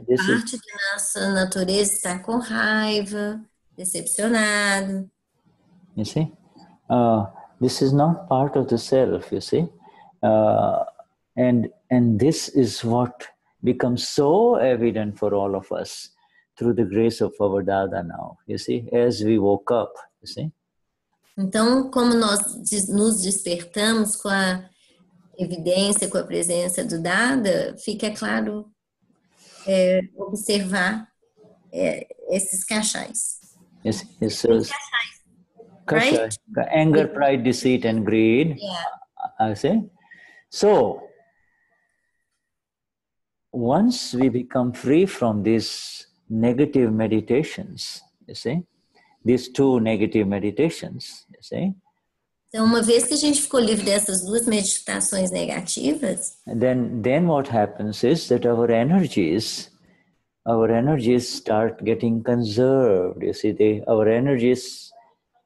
é parte da nossa natureza estar com raiva, decepcionado. You see, this is not part of the self, you see. And this is what becomes so evident for all of us through the grace of our Dada now, you see, as we woke up, you see. Então, como nós nos despertamos com a evidência, com a presença do Dada, fica claro observar esses cachais. Yes, right? Anger, pride, deceit, and greed. Yeah. I say. So, once we become free from these negative meditations, you see, these two negative meditations, you see. Então, uma vez que a gente ficou livre dessas duas meditações negativas, then what happens is that our energies start getting conserved. You see, our energies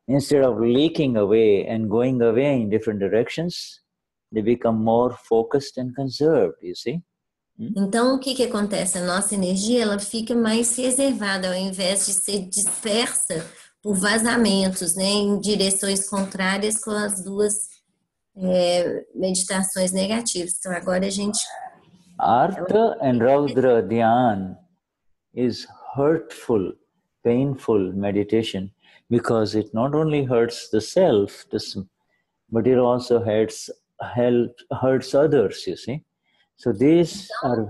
instead of leaking away and going away in different directions, they become more focused and conserved, you see. Então, o que acontece? A nossa energia ela fica mais reservada, ao invés de ser dispersa por vazamentos, né, em direções contrárias com as duas meditações negativas. Então, agora a gente... Artha and Raudra Dhyan is hurtful, painful meditation because it not only hurts the self, but it also hurts others, you see. So these are...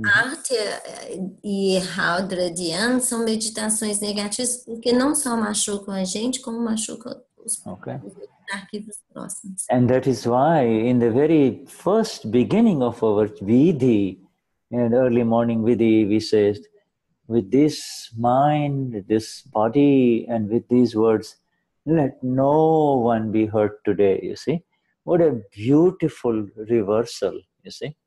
Artha e Raudra Dhyan são meditações negativas porque não só machucam a gente, como machucam os arquivos próximos. And that is why in the very first beginning of our Vidhi, in early morning Vidhi, we said, with this mind, with this body, and with these words, let no one be hurt today, you see. What a beautiful reversal, you see.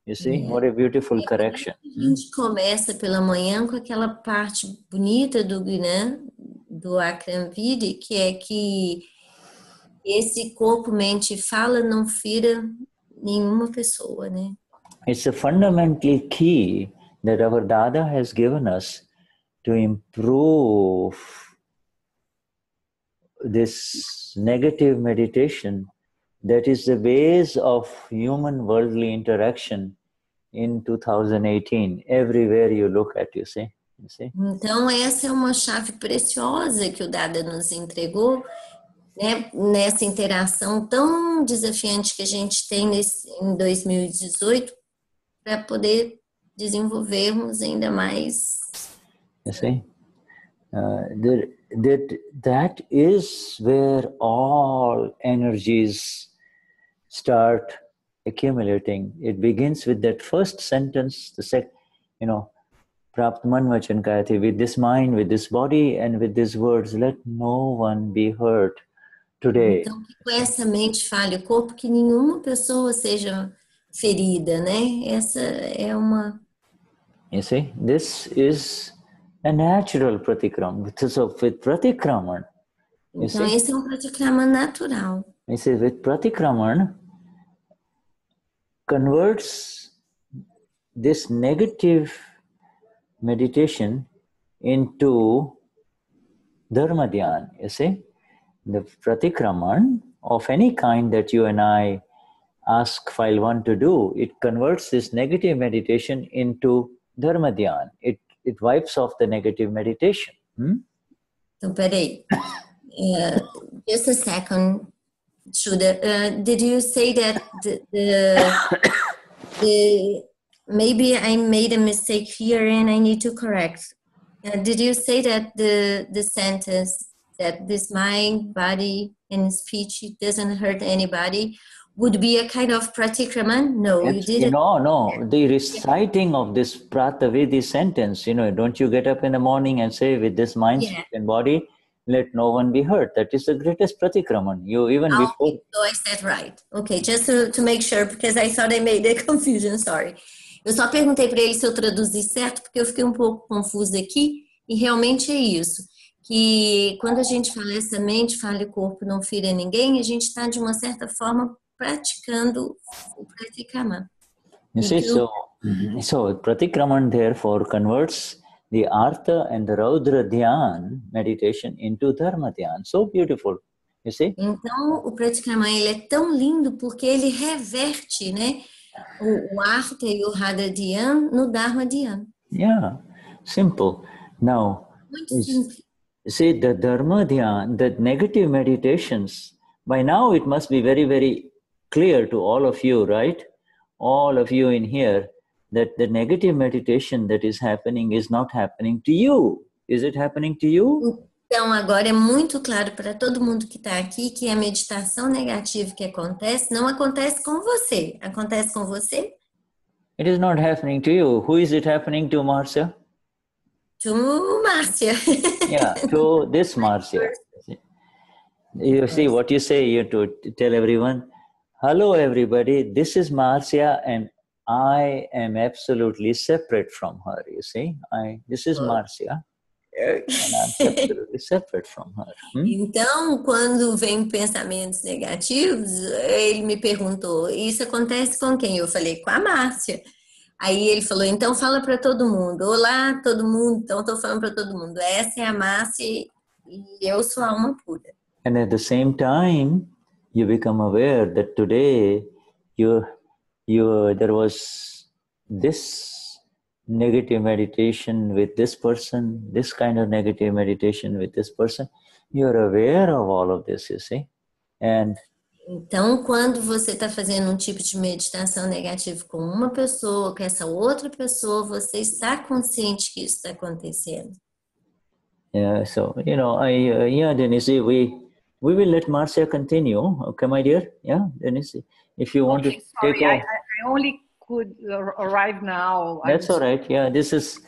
You see, what a beautiful correction. A gente começa pela manhã com aquela parte bonita do Gnani, do Akram Vignan, que é que esse corpo, mente e fala não fira nenhuma pessoa, né? It's a fundamental key that our Dada has given us to improve this negative meditation that is the base of human worldly interaction in 2018, everywhere you look at, you see. Então, essa é uma chave preciosa que o Dada nos entregou, né, nessa interação tão desafiante que a gente tem em 2018, para poder desenvolvermos ainda mais. You see, that is where all energies start accumulating. It begins with that first sentence, Prapt man vachan kayate, with this mind, with this body, and with these words, let no one be hurt today. Então, que com essa mente fale o corpo, que nenhuma pessoa seja ferida, né? Essa é uma... You see, this is a natural pratikrama. So with pratikraman, então, esse é um pratikrama natural. You see, with pratikraman, converts this negative meditation into dharma dhyan, you see. The pratikraman of any kind that you and I ask file 1 to do, it converts this negative meditation into dharma dhyan. It wipes off the negative meditation. Então, peraí. Just a second, Shuddha. Did you say that maybe I made a mistake here and I need to correct? Did you say that the sentence that this mind, body, and speech doesn't hurt anybody would be a kind of pratikraman? No, you didn't. No. The reciting of this pratavedi sentence, don't you get up in the morning and say, with this mind, speech, and body, let no one be hurt. That is the greatest pratikraman. You even before... So I said right. Okay, just to make sure, because I thought I made a confusion, sorry. Eu só perguntei para ele se eu traduzi certo, porque eu fiquei um pouco confusa aqui, e realmente é isso. Que quando a gente fala essa mente, fala o corpo, não fira ninguém, a gente está, de uma certa forma, praticando o pratikraman. You see, so pratikraman therefore converts the Artha and the Raudra Dhyan meditation into Dharma Dhyan. So beautiful, you see? Então, o pratikraman ele é tão lindo porque ele reverte, né, o Artha e o Raudra Dhyan no Dharma Dhyan. Yeah, simple. Now, see, the Dharma Dhyan, the negative meditations, by now it must be very, very clear to all of you, right? All of you in here, that the negative meditation that is happening is not happening to you. Is it happening to you? Então, agora é muito claro para todo mundo que está aqui que a meditação negativa que acontece não acontece com você. Acontece com você? It is not happening to you. Who is it happening to, Marcia? To Marcia. Yeah, to this Marcia. You see what you say, you to tell everyone, hello everybody, this is Marcia and I am absolutely separate from her, you see. This is Marcia. And I'm separate from her. Então, quando vem pensamentos negativos, ele me perguntou, isso acontece com quem? Eu falei, com a Márcia. Aí ele falou, então fala para todo mundo. Olá, todo mundo. Então, estou falando para todo mundo. Essa é a Márcia e eu sou a alma pura. And at the same time, you become aware that today there was this negative meditation with this person, this kind of negative meditation with this person. You're aware of all of this, you see. And então, quando você está fazendo um tipo de meditação negativa com uma pessoa, com essa outra pessoa, você está consciente que isso está acontecendo. Yeah, so, Denize, we will let Marcia continue. Okay, my dear? Yeah, Denize, if you want to take off. I only could arrive now. That's all right. Yeah, this is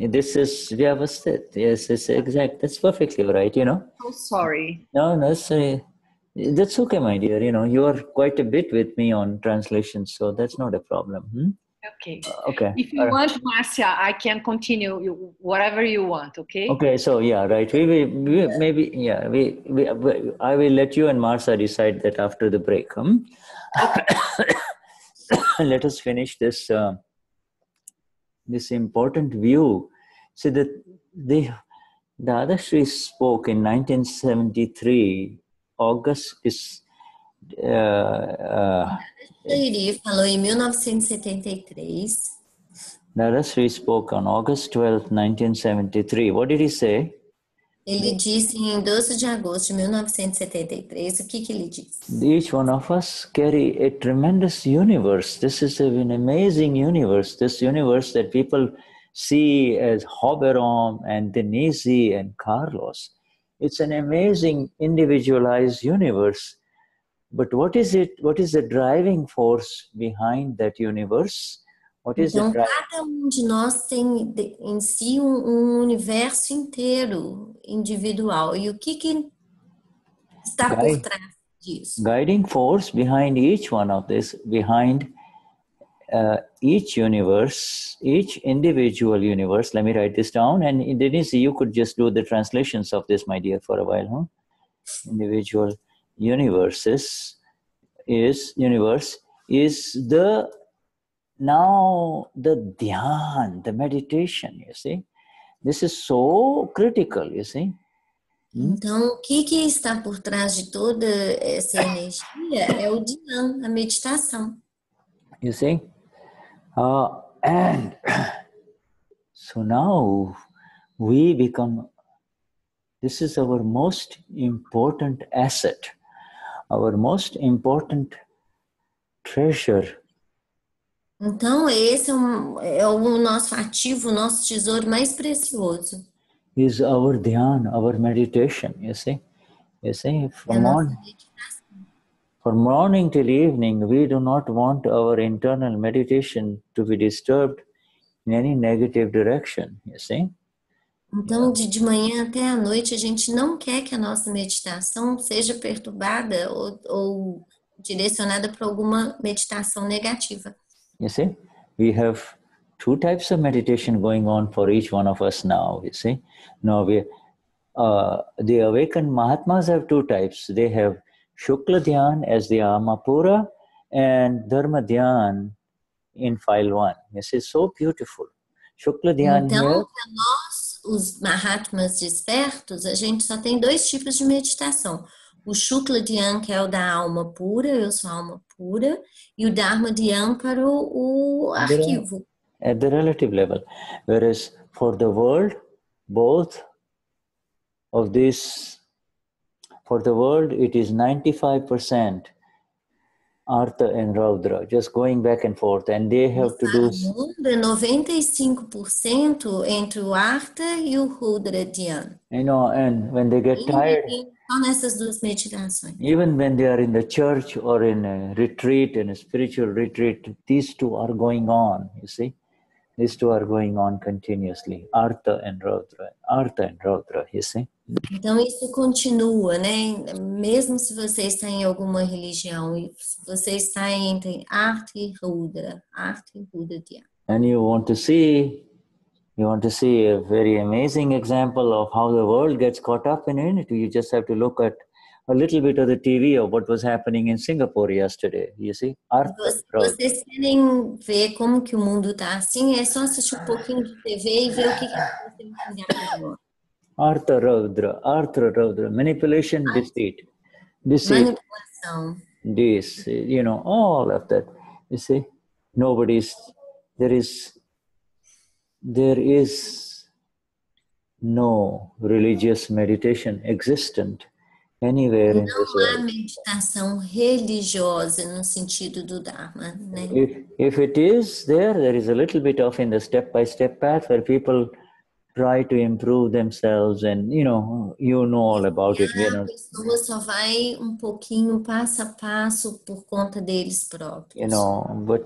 Vyavasthit. Yes, it's exact. That's perfectly right, So sorry. No, that's okay, my dear. You are quite a bit with me on translation, so that's not a problem. Okay. Okay. If you want, Marcia, I can continue whatever you want. Okay. Okay. So yeah, right. We I will let you and Marcia decide that after the break. Okay. Let us finish this important view. See that the Dadashri spoke in 1973. August is. Ele falou em 1973. Dadashri spoke on August 12th, 1973. What did he say? Ele disse em 12 de agosto de 1973, o que ele disse? Each one of us carry a tremendous universe. This is an amazing universe. This universe that people see as Hoberon and Denize and Carlos. It's an amazing individualized universe. But what is it? What is the driving force behind that universe? Então, cada de nós tem em si universo inteiro, individual. E o que está por trás disso? Guiding force behind each one of this, behind each universe, each individual universe. Let me write this down. And Denize, you could just do the translations of this, my dear, for a while. Individual universe is the Dhyan, the meditation, you see. This is so critical, you see. Então, o que está por trás de toda essa energia é o Dhyan, a meditação. You see? And so now we become, this is our most important asset, our most important treasure. Então, esse é o nosso ativo, o nosso tesouro mais precioso. Is our dhyan, our meditation, you see. You see, from morning till evening, we do not want our internal meditation to be disturbed in any negative direction, you see. Então, de manhã até à noite, a gente não quer que a nossa meditação seja perturbada ou direcionada para alguma meditação negativa. You see, we have two types of meditation going on for each one of us now, you see. Now, the awakened Mahatmas have two types. They have Shukla Dhyan as the Amapura and Dharma Dhyan in file 1. You see, so beautiful. Shukla Dhyan então, here. para nós, os Mahatmas despertos, a gente só tem dois tipos de meditação. O Shukla Dhyan, que é o da alma pura, eu sou a alma pura, e o Dharma Dhyan para o arquivo. At the relative level. Whereas for the world, both of these, for the world, it is 95% Artha and Raudra, just going back and forth, and they have to do. O mundo é 95% entre o Artha e o Rudra Dhyan. You know, and when they get tired, só nessas duas meditações. Even when they are in the church or in a retreat, in a spiritual retreat, these two are going on, you see. These two are going on continuously. Artha and Raudra, you see. Então isso continua, né? Mesmo se você está em alguma religião, você está entre Artha e Rudra Dhyan. And you want to see You want to see a very amazing example of how the world gets caught up in it? You just have to look at a little bit of the TV of what was happening in Singapore yesterday. You see? Vocês querem ver como que o mundo está assim? É só assistir um pouquinho de TV e ver o que aconteceu em Singapura. Artha Raudra, manipulation, deceit. Manipulação. This, you know, all of that. You see? There is no religious meditation existent anywhere in this world. Não há meditação religiosa no sentido do Dharma, né? If it is there is a little bit of in the step-by-step path where people try to improve themselves, and you know all about it. A pessoa só vai um pouquinho passo a passo por conta deles próprios. You know, but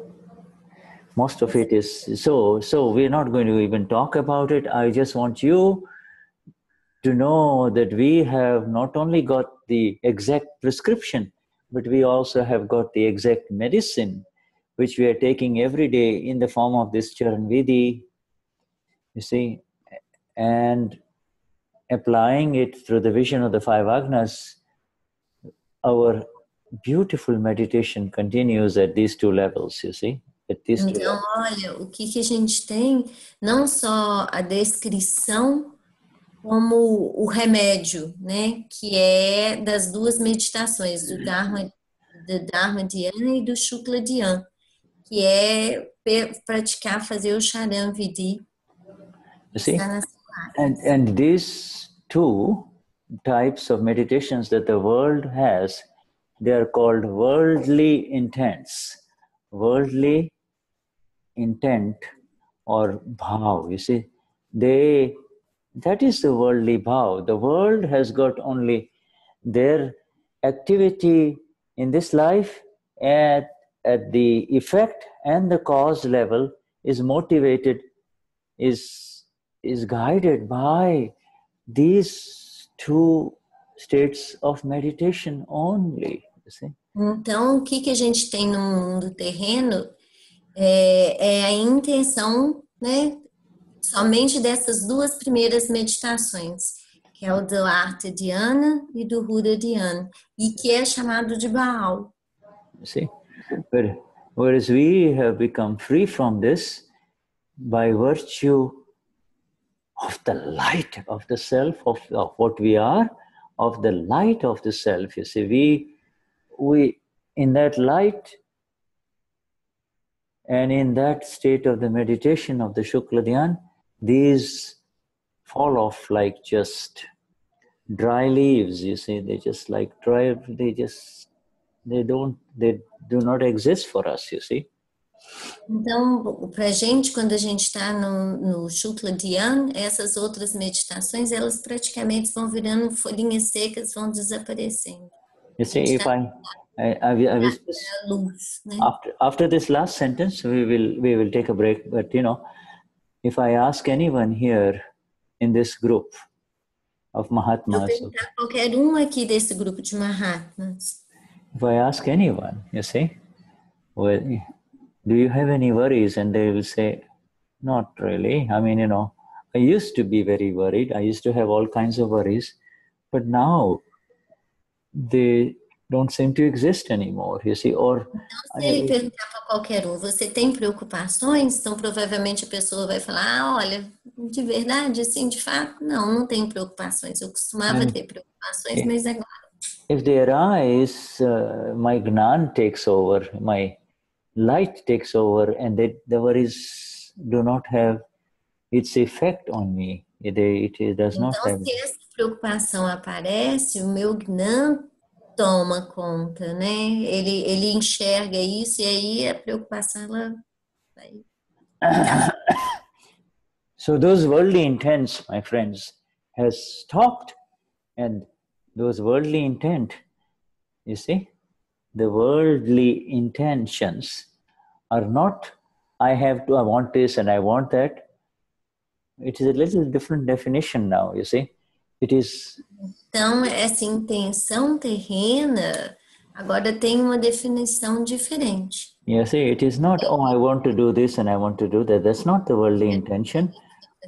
most of it is so we're not going to even talk about it. I just want you to know that we have not only got the exact prescription, but we also have got the exact medicine, which we are taking every day in the form of this Charan Vidhi, you see, and applying it through the vision of the 5 Agnas. Our beautiful meditation continues at these 2 levels, you see. Então, olha, o que a gente tem, não só a descrição, como o remédio, né, que é das 2 meditações, do Dharma Dhyan e do Shukla Dhyan, que é praticar, fazer o Charan Vidhi. You see, and these 2 types of meditations that the world has, they are called worldly intents. Worldly intent or bhav, you see, that is the worldly bhav. The world has got only their activity in this life at the effect and the cause level is motivated, is guided by these 2 states of meditation only, you see. Então, o que a gente tem no mundo terreno é a intenção, né, somente dessas 2 primeiras meditações, que é o do Artha Dhyana e do Ruda Dhyana, e que é chamado de Baal. You see, whereas we have become free from this by virtue of the light of the self, of what we are, of the light of the self. You see, we in that light and in that state of the meditation of the Shukla Dhyan, these fall off like just dry leaves, you see. They just like dry, they do not exist for us, you see. Então, pra gente, quando a gente está no Shukla Dhyan, essas outras meditações, elas praticamente vão virando folhinhas secas, vão desaparecendo. You see, if I was after this last sentence, we will take a break. But you know, if I ask anyone here in this group of Mahatmas, eu perguntar qualquer aqui desse grupo de Mahatmas, if I ask anyone, you see, well, do you have any worries? And they will say, not really. I mean, you know, I used to be very worried. I used to have all kinds of worries, but now they don't seem to exist anymore, you see. Or então, se ele perguntar para qualquer você tem preocupações? Então, provavelmente a pessoa vai falar, olha, de verdade, assim, de fato, não tenho preocupações. Eu costumava ter preocupações, mas agora... If they arise, my Gnan takes over, my light takes over, and the worries do not have its effect on me. It does not have... Então, se essa preocupação aparece, o meu Gnan toma conta, né? Ele enxerga isso e aí a preocupação ela vai. So those worldly intents, my friends, has stopped, and those worldly intent, you see, the worldly intentions are not I want this and I want that. It is a little different definition now, you see. It is. Então, essa intenção terrena agora tem uma definição diferente. You see, it is not, I want to do this and I want to do that. That's not the worldly intention.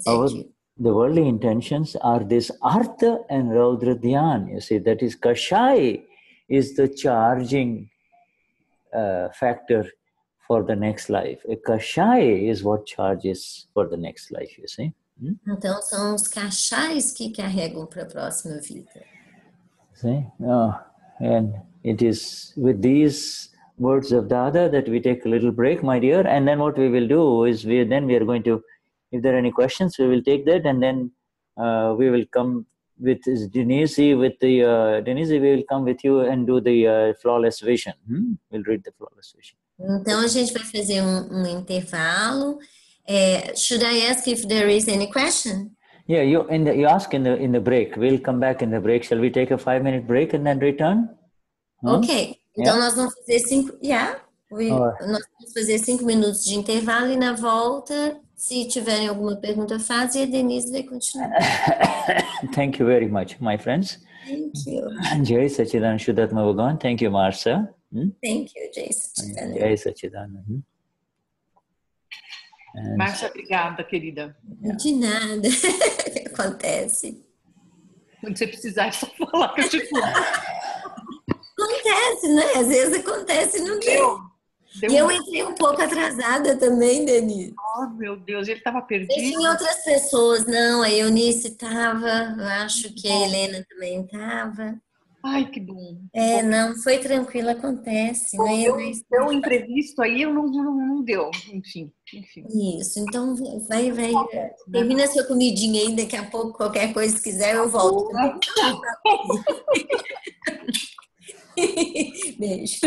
The worldly intentions are this Artha and Raudra Dhyan. You see, that is Kashai is the charging factor for the next life. A Kashai is what charges for the next life, you see. Então, são os cachais que carregam para a próxima vida. See? And it is with these words of Dada that we take a little break, my dear, and then what we will do is we are going to, if there are any questions, we will take that, and then we will come with Denize, Denize, we will come with you and do the flawless vision. We'll read the flawless vision. Então, a gente vai fazer intervalo. Should I ask if there is any question? Yeah, you ask in the break. We'll come back in the break. Shall we take a 5-minute break and then return? Ok. Então, nós vamos fazer 5... Nós vamos fazer 5 minutos de intervalo e na volta, se tiverem alguma pergunta, fazem e a Denize vai continuar. Thank you very much, my friends. Thank you. Jai Sachidan Shuddhatma Bhagavan. Thank you, Marcia. Thank you, Jai Sachidan. Jai Sachidan. Marcia, obrigada, querida. De nada. Acontece. Quando você precisar, é só falar que eu te falo. Acontece, né? Às vezes acontece no deu. E eu entrei um pouco atrasada também, Denize. Oh, meu Deus, ele estava perdido. E tinha outras pessoas, não, a Eunice estava, eu acho que a Helena também estava. Ai, que bom. Não, foi tranquilo, acontece. Bom, deu imprevisto aí, não deu, enfim. Isso, então vai, termina a sua comidinha aí, daqui a pouco, qualquer coisa, se quiser, eu volto. Beijo.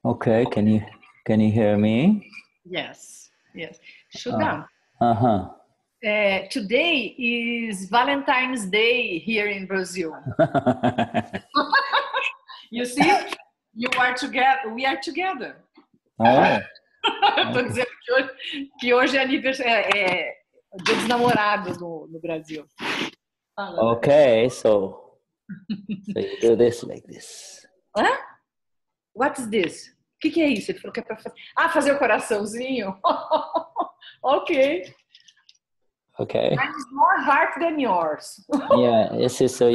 Okay, can you hear me? Yes, yes. Shuddha. Today is Valentine's Day here in Brazil. You see, you are together. We are together. Oh. Estou dizendo que hoje é Dia dos Namorados no Brasil. Okay, so you do this like this. Hã? What is this? O que é isso? Ele falou que é para fazer. Fazer o coraçãozinho. Ok. Okay. Mine is more heart than yours. Yeah, you see, so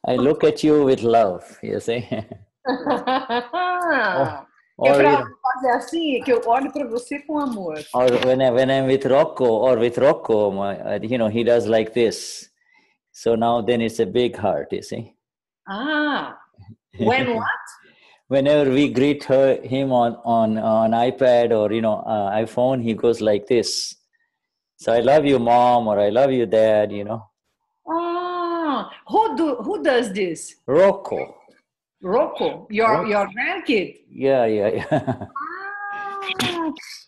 I look at you with love, you see. É para fazer assim, que eu olho para você com amor. Or when I'm with Rocco, he does like this. So now then it's a big heart, you see. When what? Whenever we greet him on iPad or iPhone, he goes like this. So I love you, Mom, or I love you, Dad, Who does this? Rocco. Rocco, your grandkid? Yeah.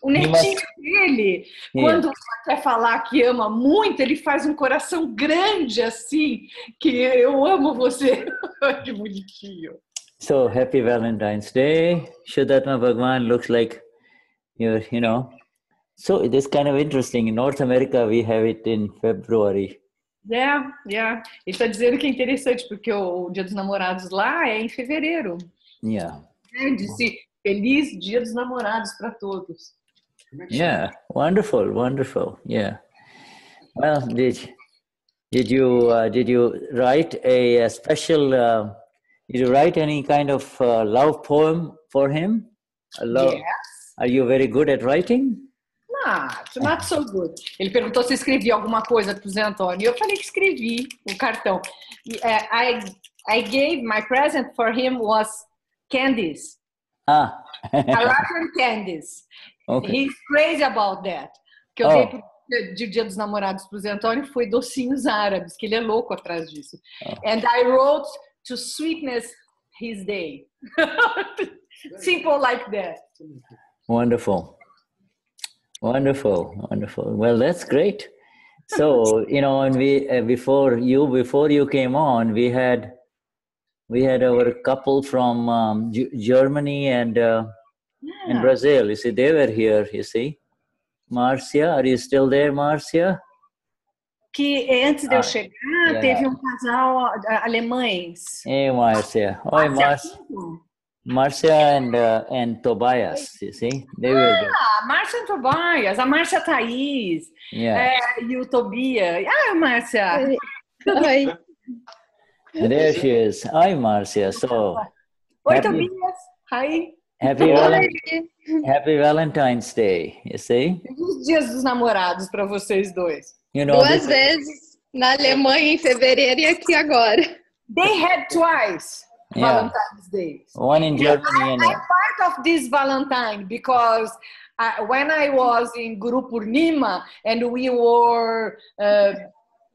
O netinho dele, quando quer falar que ama muito, ele faz um coração grande assim, que eu amo você. Que bonitinho. So happy Valentine's Day. Shuddhatma Bhagwan looks like So it is kind of interesting. In North America, we have it in February. Yeah. Ele está dizendo que é interessante, porque o Dia dos Namorados lá é em fevereiro. Yeah. Disse, feliz Dia dos Namorados para todos. Yeah, wonderful. Yeah. Well, did you write a special? Did you write any kind of love poem for him? Yes. Are you very good at writing? Not so good. Ele perguntou se escrevi alguma coisa para o Zé Antônio. Eu falei que escrevi o cartão. I gave my present for him was candies. Arabian candies. Okay. He's crazy about that. O que eu dei de Dia dos Namorados para o Zé Antônio foi docinhos árabes, que ele é louco atrás disso. And I wrote to sweetness his day. Simple like that. Wonderful. Well, that's great. So, and we before you came on, we had our couple from Germany and Brazil. You see, they were here. You see, Marcia, are you still there, Marcia? Que antes de eu chegar, teve um casal alemães. Hey, Marcia. Oi, Marcia and Tobias, you see? They were there. Marcia and Tobias. A Marcia Thaís. Yeah. E o Tobias. Marcia. Oi. There she is. Hi, Marcia. So, Oi, Tobias. Hi. Happy Valentine's Day, you see? Os dias dos namorados para vocês dois. Duas vezes. Na Alemanha em fevereiro e aqui agora. They had twice. Valentine's Day. One in Germany. I'm part of this Valentine because when I was in Guru Purnima and we were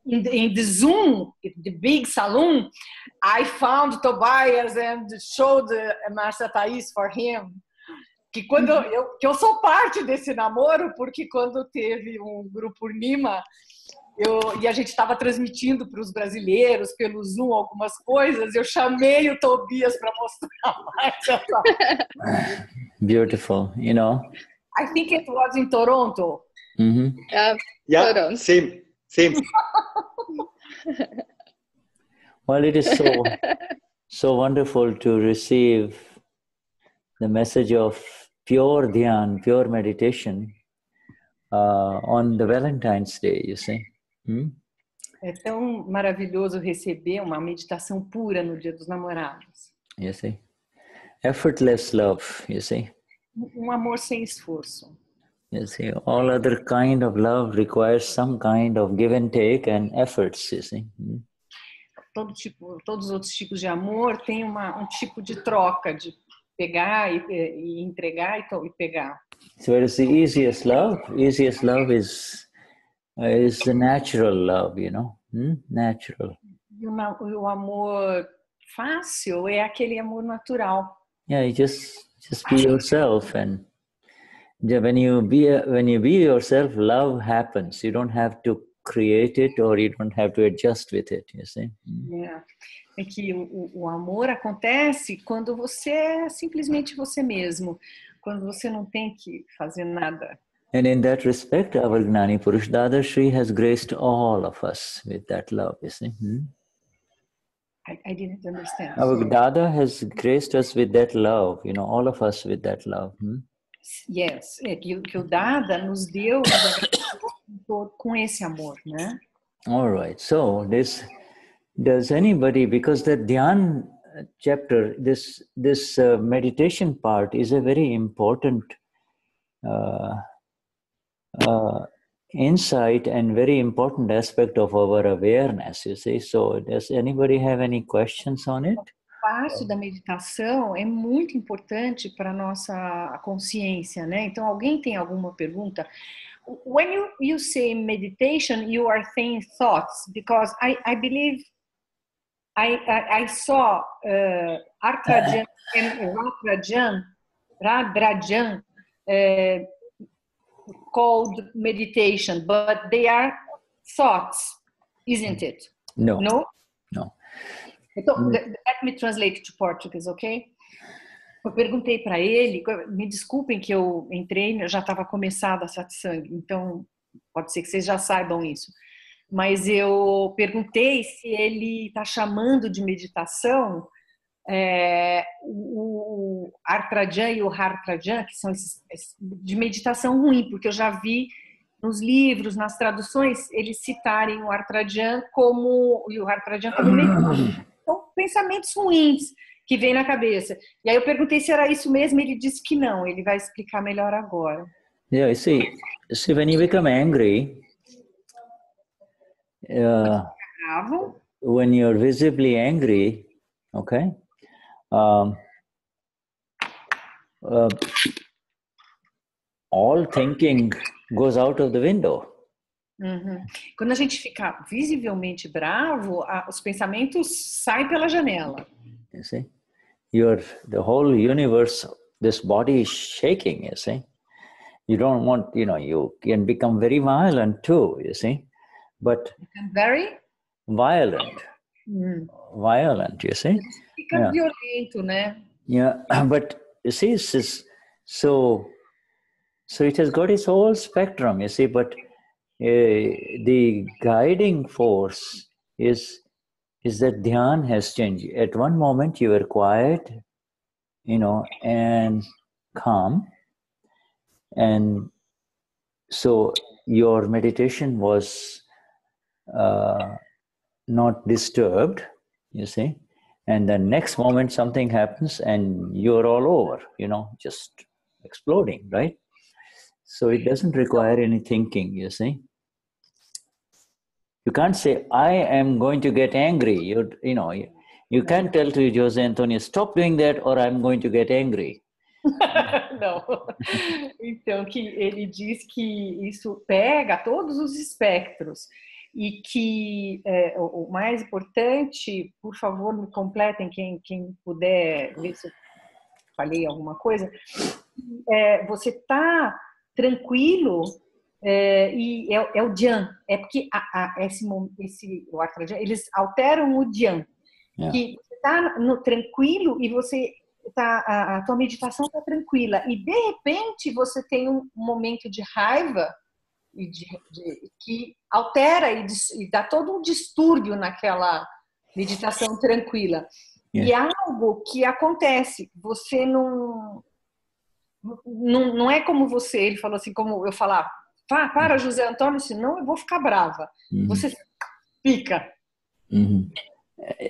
in the Zoom, the big saloon, I found Tobias and showed Marcia Thaís for him. Que eu sou parte desse namoro, porque quando teve um Guru Purnima, e a gente estava transmitindo para os brasileiros pelo Zoom algumas coisas, eu chamei o Tobias para mostrar mais. Beautiful, I think it was in Toronto. Mm-hmm. Yeah, Toronto. same. Well, it is so wonderful to receive the message of pure Dhyan, pure meditation on the Valentine's Day, you see. É tão maravilhoso receber uma meditação pura no Dia dos Namorados. You see. effortless love, you see. Amor sem esforço. You see, all other kind of love requires some kind of give and take and efforts, you see. Todos os outros tipos de amor têm tipo de troca, de pegar e entregar e pegar. So it is the easiest love. Easiest love is the natural love, you know, natural. E o amor fácil é aquele amor natural. Yeah, you just be yourself, and when you be yourself, love happens. You don't have to create it, or you don't have to adjust with it, you see. É que o amor acontece quando você é simplesmente você mesmo, quando você não tem que fazer nada. And in that respect, our Gnani Purush Dadashri has graced all of us with that love, you see. I didn't understand. Our Dada has graced us with that love, you know, all of us with that love. Yes, é que o Dada nos deu com esse amor, né? All right. So does anybody, because the Dhyan chapter, this meditation part is a very important insight and very important aspect of our awareness, you see. So does anybody have any questions on it? Parte da meditação é muito importante para a nossa consciência, né? Então, alguém tem alguma pergunta? When you say meditation, you are saying thoughts, because I believe I saw Artrajan and Radrajan called meditation, but they are thoughts, isn't it? No. No? No. Então, let me translate to Portuguese, ok? Eu perguntei para ele, me desculpem que eu entrei, eu já estava começada a satsang, então pode ser que vocês já saibam isso. Mas eu perguntei se ele está chamando de meditação o Artrajan e o Hartrajan, que são esses de meditação ruim, porque eu já vi nos livros, nas traduções, eles citarem o Artrajan e o Hartrajan como meditação. São pensamentos ruins que vêm na cabeça. E aí eu perguntei se era isso mesmo, ele disse que não, ele vai explicar melhor agora. Yeah, you see when you become angry, when you're visibly angry, okay, all thinking goes out of the window. Quando a gente fica visivelmente bravo, os pensamentos saem pela janela. You see, the whole universe, this body is shaking, you see. You don't want, you can become very violent too, you see. But very violent, you see. Fica violento, né? Yeah, but you see, so it has got its whole spectrum, you see. But the guiding force is that Dhyan has changed. At one moment you were quiet, and calm, and so your meditation was not disturbed, you see. And the next moment something happens and you're all over, just exploding, right? So it doesn't require any thinking, you see. You can't say, I am going to get angry. You can't tell to Jose Antonio, stop doing that or I'm going to get angry. Não. Então, que ele diz que isso pega todos os espectros e que o mais importante, por favor, me completem, quem puder ver se eu falei alguma coisa, você está tranquilo e é o Dhyan, é porque o Artrajan, eles alteram o Dhyan, que você está tranquilo e você a tua meditação está tranquila e de repente você tem um momento de raiva e que altera e dá todo um distúrbio naquela meditação tranquila. E é algo que acontece, você não é como você, ele falou assim, como eu falar, para José Antônio, senão eu vou ficar brava. Você fica.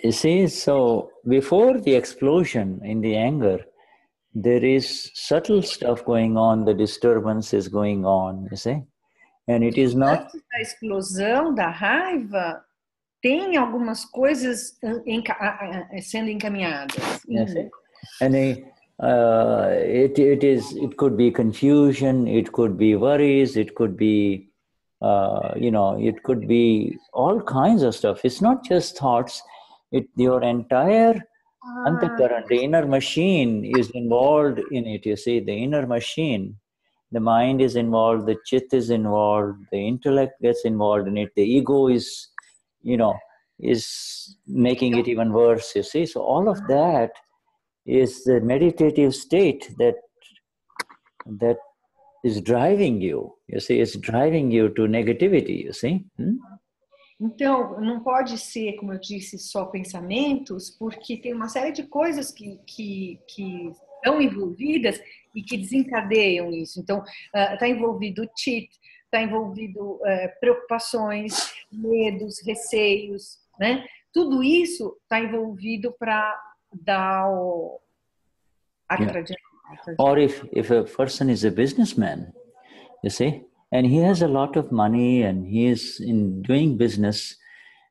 You see, so before the explosion in the anger, there is subtle stuff going on, the disturbance is going on, you see? And it is not... Antes da explosão, da raiva, tem algumas coisas sendo encaminhadas. Yes, and it could be confusion, it could be worries, it could be, it could be all kinds of stuff. It's not just thoughts. Your entire antakaran, the inner machine is involved in it. You see, the inner machine, the mind is involved, the chit is involved, the intellect gets involved in it, the ego is, is making it even worse, you see. So all of that is the meditative state that is driving you. You see, it's driving you to negativity, you see. Então, não pode ser, como eu disse, só pensamentos, porque tem uma série de coisas que estão envolvidas e que desencadeiam isso. Então, está envolvido o cheat, está envolvido preocupações, medos, receios, né? Tudo isso está envolvido para dar o... Or if a person is a businessman, you see, and he has a lot of money and he is doing business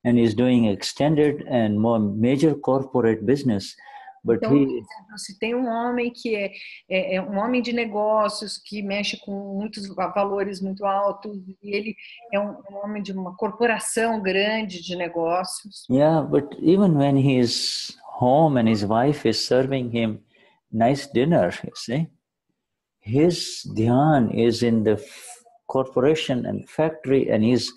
and is doing extended and more major corporate business, but então, por exemplo, se tem um homem que é um homem de negócios que mexe com muitos valores muito altos e ele é um homem de uma corporação grande de negócios. Yeah, but even when he is home and his wife is serving him nice dinner, you see, his dhyan is in the corporation and factory, and his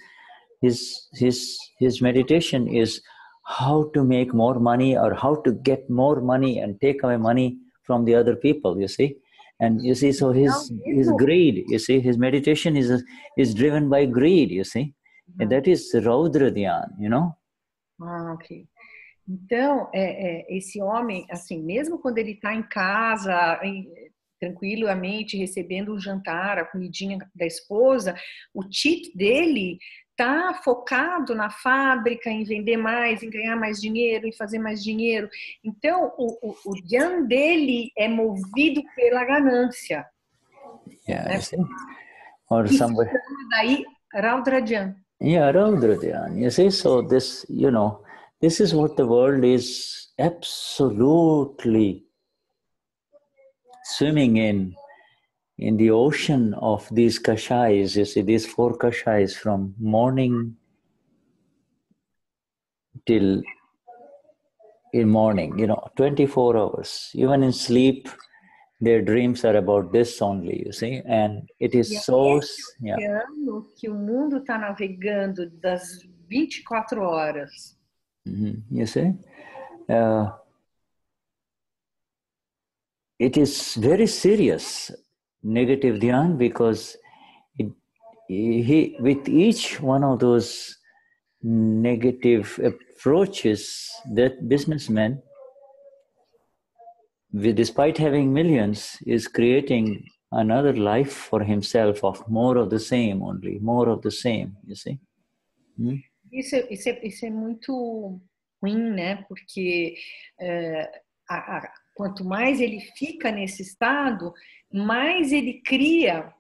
meditation is how to make more money or how to get more money and take away money from the other people, you see. And you see, so his greed, you see, his meditation is driven by greed, you see. And that is Raudra Dhyan, you know. Ok. Então, esse homem, assim, mesmo quando ele está em casa, tranquilamente, recebendo o jantar, a comidinha da esposa, o cheat dele está focado na fábrica, em vender mais, em ganhar mais dinheiro, em fazer mais dinheiro. Então, o dhyan dele é movido pela ganância. Yeah, né? Or somebody... Daí, Raudra Dhyan. Yeah, Raudra Dhyan. You see, so this, this is what the world is absolutely swimming in the ocean of these kashais. You see, these 4 kashais from morning till in morning, 24 hours. Even in sleep, their dreams are about this only, you see. And it is so... Yeah. Que o mundo está navegando das 24 horas. You see? It is very serious, negative dhyan, because with each one of those negative approaches, that businessman, despite having millions, is creating another life for himself of more of the same only, more of the same, you see? Isso é muito ruim, né? Porque quanto mais ele fica nesse estado, mais ele cria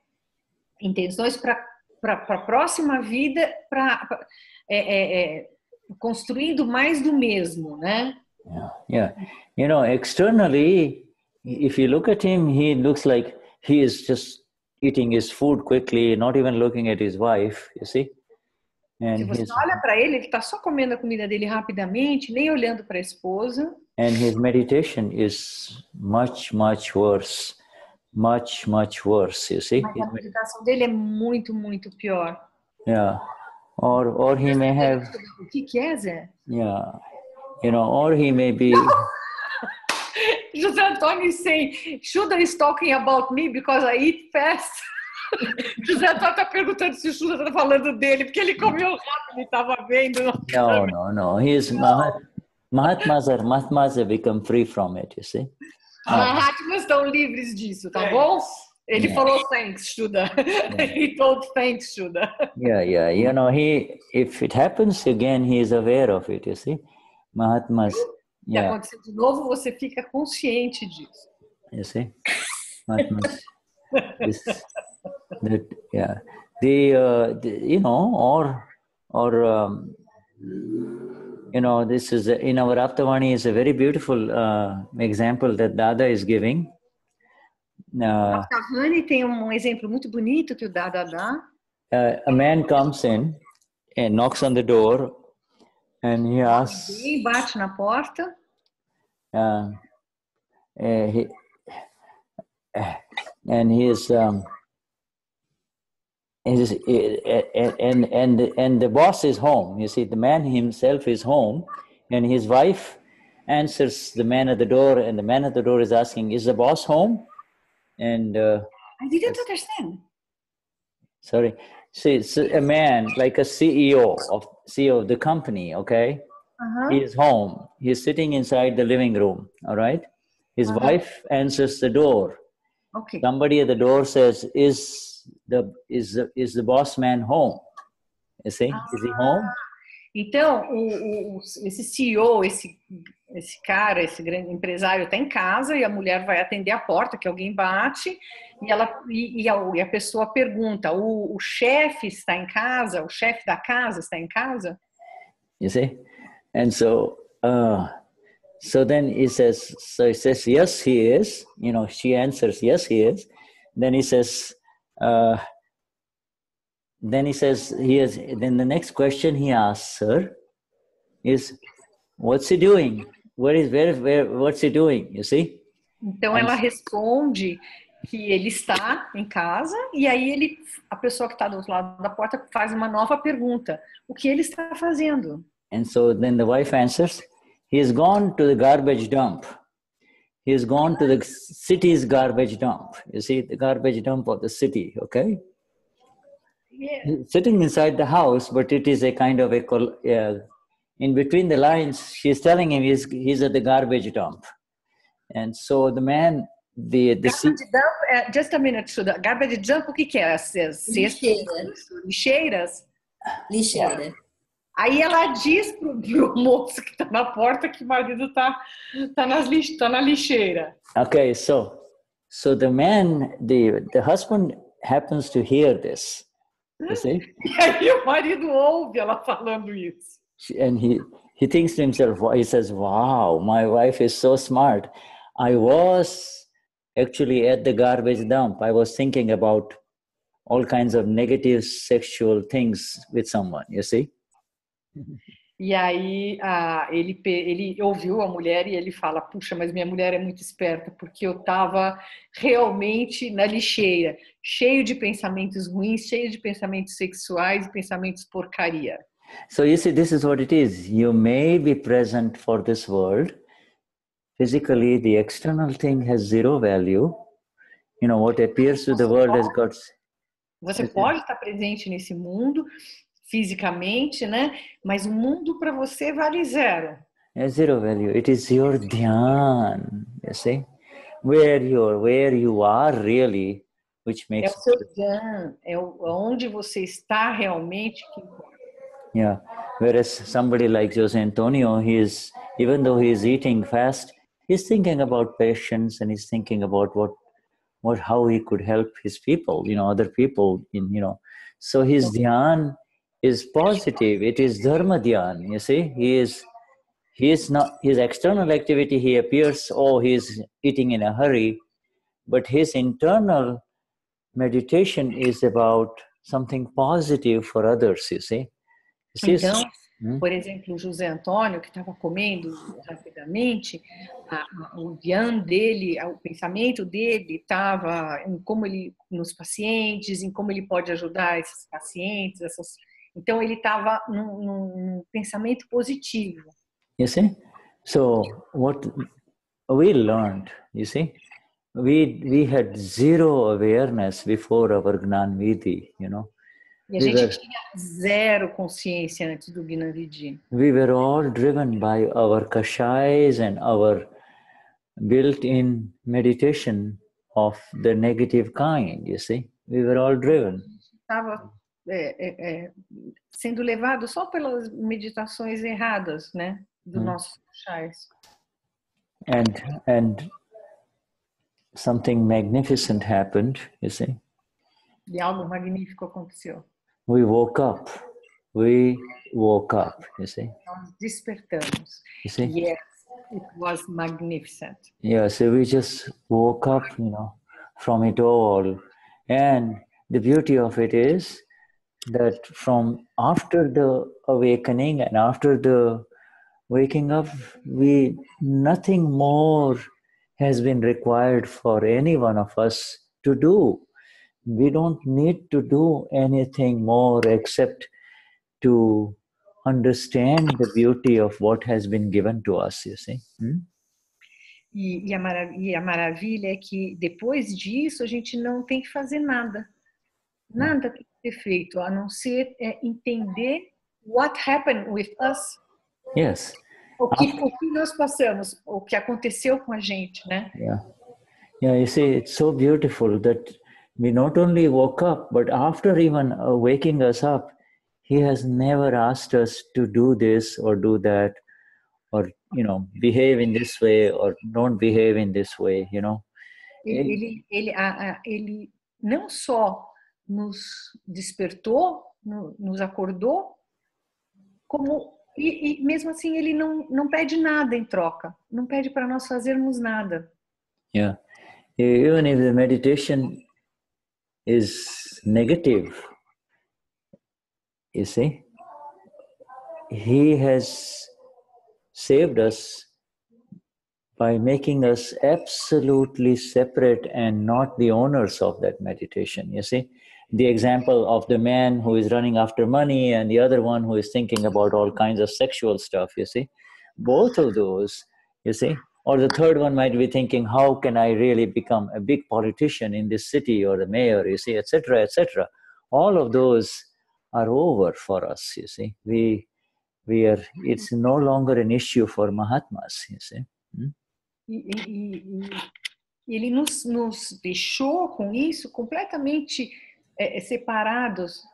intenções para a próxima vida, construindo mais do mesmo, né? Yeah. Externally, if you look at him, he looks like he is just eating his food quickly, not even looking at his wife, you see? Se você olha para ele está só comendo a comida dele rapidamente, nem olhando para a esposa. And his meditation is much, much worse. Much, much worse, you see? Mas a meditação dele é muito, muito pior. Yeah. Or he may have... O que é, Zé? Yeah. Or he may be... José Antônio is saying, Shuddha is talking about me because I eat fast. José Antônio está perguntando se o Shuddha está falando dele, porque ele comeu rápido, ele estava vendo. No. He is Mahatmas have become free from it, you see. Mahatmas estão livres disso, tá bom? Ele falou thanks, Shuddha. He told thanks, Shuddha. Yeah. If it happens again, he is aware of it, you see. Mahatmas. Se acontecer de novo, você fica consciente disso. You see, not much. This, that, yeah. You know, you know, this is in our Aptavani is a very beautiful example that Dada is giving. Aptavani tem exemplo muito bonito que o Dada dá. A man comes in and knocks on the door, and he asks. Alguém bate na porta. And he is and the boss is home. You see, the man himself is home, and his wife answers the man at the door, and the man at the door is asking, "Is the boss home?" And I didn't understand. Sorry, see, so a man like a CEO of the company, okay? He is home. He is sitting inside the living room. All right. His wife answers the door. Okay. Somebody at the door says, "Is the boss man home?" You see, is he home? Então, esse CEO, esse cara, esse grande empresário está em casa e a mulher vai atender a porta, que alguém bate, e a pessoa pergunta: o chefe está em casa? O chefe da casa está em casa? You see, and so then he says, yes, he is. You know, she answers, yes, he is. Then he says, he is. Then the next question he asks her is, what's he doing? What's he doing? You see? Então ela responde que ele está em casa, e aí a pessoa que está do outro lado da porta faz uma nova pergunta: o que ele está fazendo? And so then the wife answers, he's gone to the garbage dump. He's gone to the city's garbage dump. You see, the garbage dump of the city, okay? Yeah. He's sitting inside the house, but it is a kind of in between the lines, she's telling him he's at the garbage dump. And so the man, garbage dump, just a minute, Shuddha. Garbage dump, o que é? Lixeiras? Lixeira. Aí ela diz pro moço que está na porta que o marido tá na lixeira. Okay, so the man, the husband happens to hear this. You see? E aí o marido ouve ela falando isso. And he thinks to himself, he says, "Wow, my wife is so smart. I was actually at the garbage dump. I was thinking about all kinds of negative sexual things with someone, you see?" E aí ele ouviu a mulher e ele fala: puxa, mas minha mulher é muito esperta, porque eu estava realmente na lixeira, cheio de pensamentos ruins, cheio de pensamentos sexuais e pensamentos porcaria. So you see, this is what it is. You may be present for this world. Physically, the external thing has zero value. You know, what appears to the world has got... Você pode estar presente nesse mundo fisicamente, né? Mas o mundo para você vale zero. Has zero value. It is your Dhyan, you see? Where you are really, which makes... É o seu Dhyan, é onde você está realmente que importa. Yeah, whereas somebody like Jose Antonio, even though he is eating fast, he's thinking about patience, and he's thinking about how he could help his people, you know, other people, So his Dhyan is positive. It is Dharma Dhyan, you see. He is not, his external activity, he appears, he's eating in a hurry, but his internal meditation is about something positive for others, you see. Então, por exemplo, o José Antônio, que estava comendo rapidamente, o Dhyan dele, o pensamento dele estava em como nos pacientes, em como ele pode ajudar esses pacientes, então ele estava num pensamento positivo. You see? So what we learned, you see, we had zero awareness before our Gnani Vidhi, you know. E a gente tinha zero consciência antes do Gnani Vidhi. We were all driven by our kashais and our built-in meditation of the negative kind, you see. We were all driven. Estava sendo levado só pelas meditações erradas, né, dos nossos kashais. And something magnificent happened, you see. E algo magnífico aconteceu. We woke up. We woke up, you see. Nós despertamos. You see? Yes, it was magnificent. Yeah, so we just woke up, from it all. And the beauty of it is that from after the awakening and after the waking up, nothing more has been required for any one of us to do. We don't need to do anything more except to understand the beauty of what has been given to us, you see. E a maravilha é que depois disso a gente não tem que fazer nada. Nada tem que ser feito, a não ser entender what happened with us. Yes. O que nós passamos, o que aconteceu com a gente, né? Yeah. Yeah, you see, it's so beautiful that we not only woke up, but after even waking us up, he has never asked us to do this or do that, or, behave in this way or don't behave in this way, Ele não só nos despertou, nos acordou, como e mesmo assim ele não pede nada em troca, não pede para nós fazermos nada. Yeah, even if the meditation is negative, you see, he has saved us by making us absolutely separate and not the owners of that meditation, you see. The example of the man who is running after money and the other one who is thinking about all kinds of sexual stuff, you see. Both of those, you see. Or the third one might be thinking, how can I really become a big politician in this city or the mayor, you see, etc., etc. All of those are over for us, you see. It's no longer an issue for Mahatmas, you see. Ele nos deixou com isso completamente separados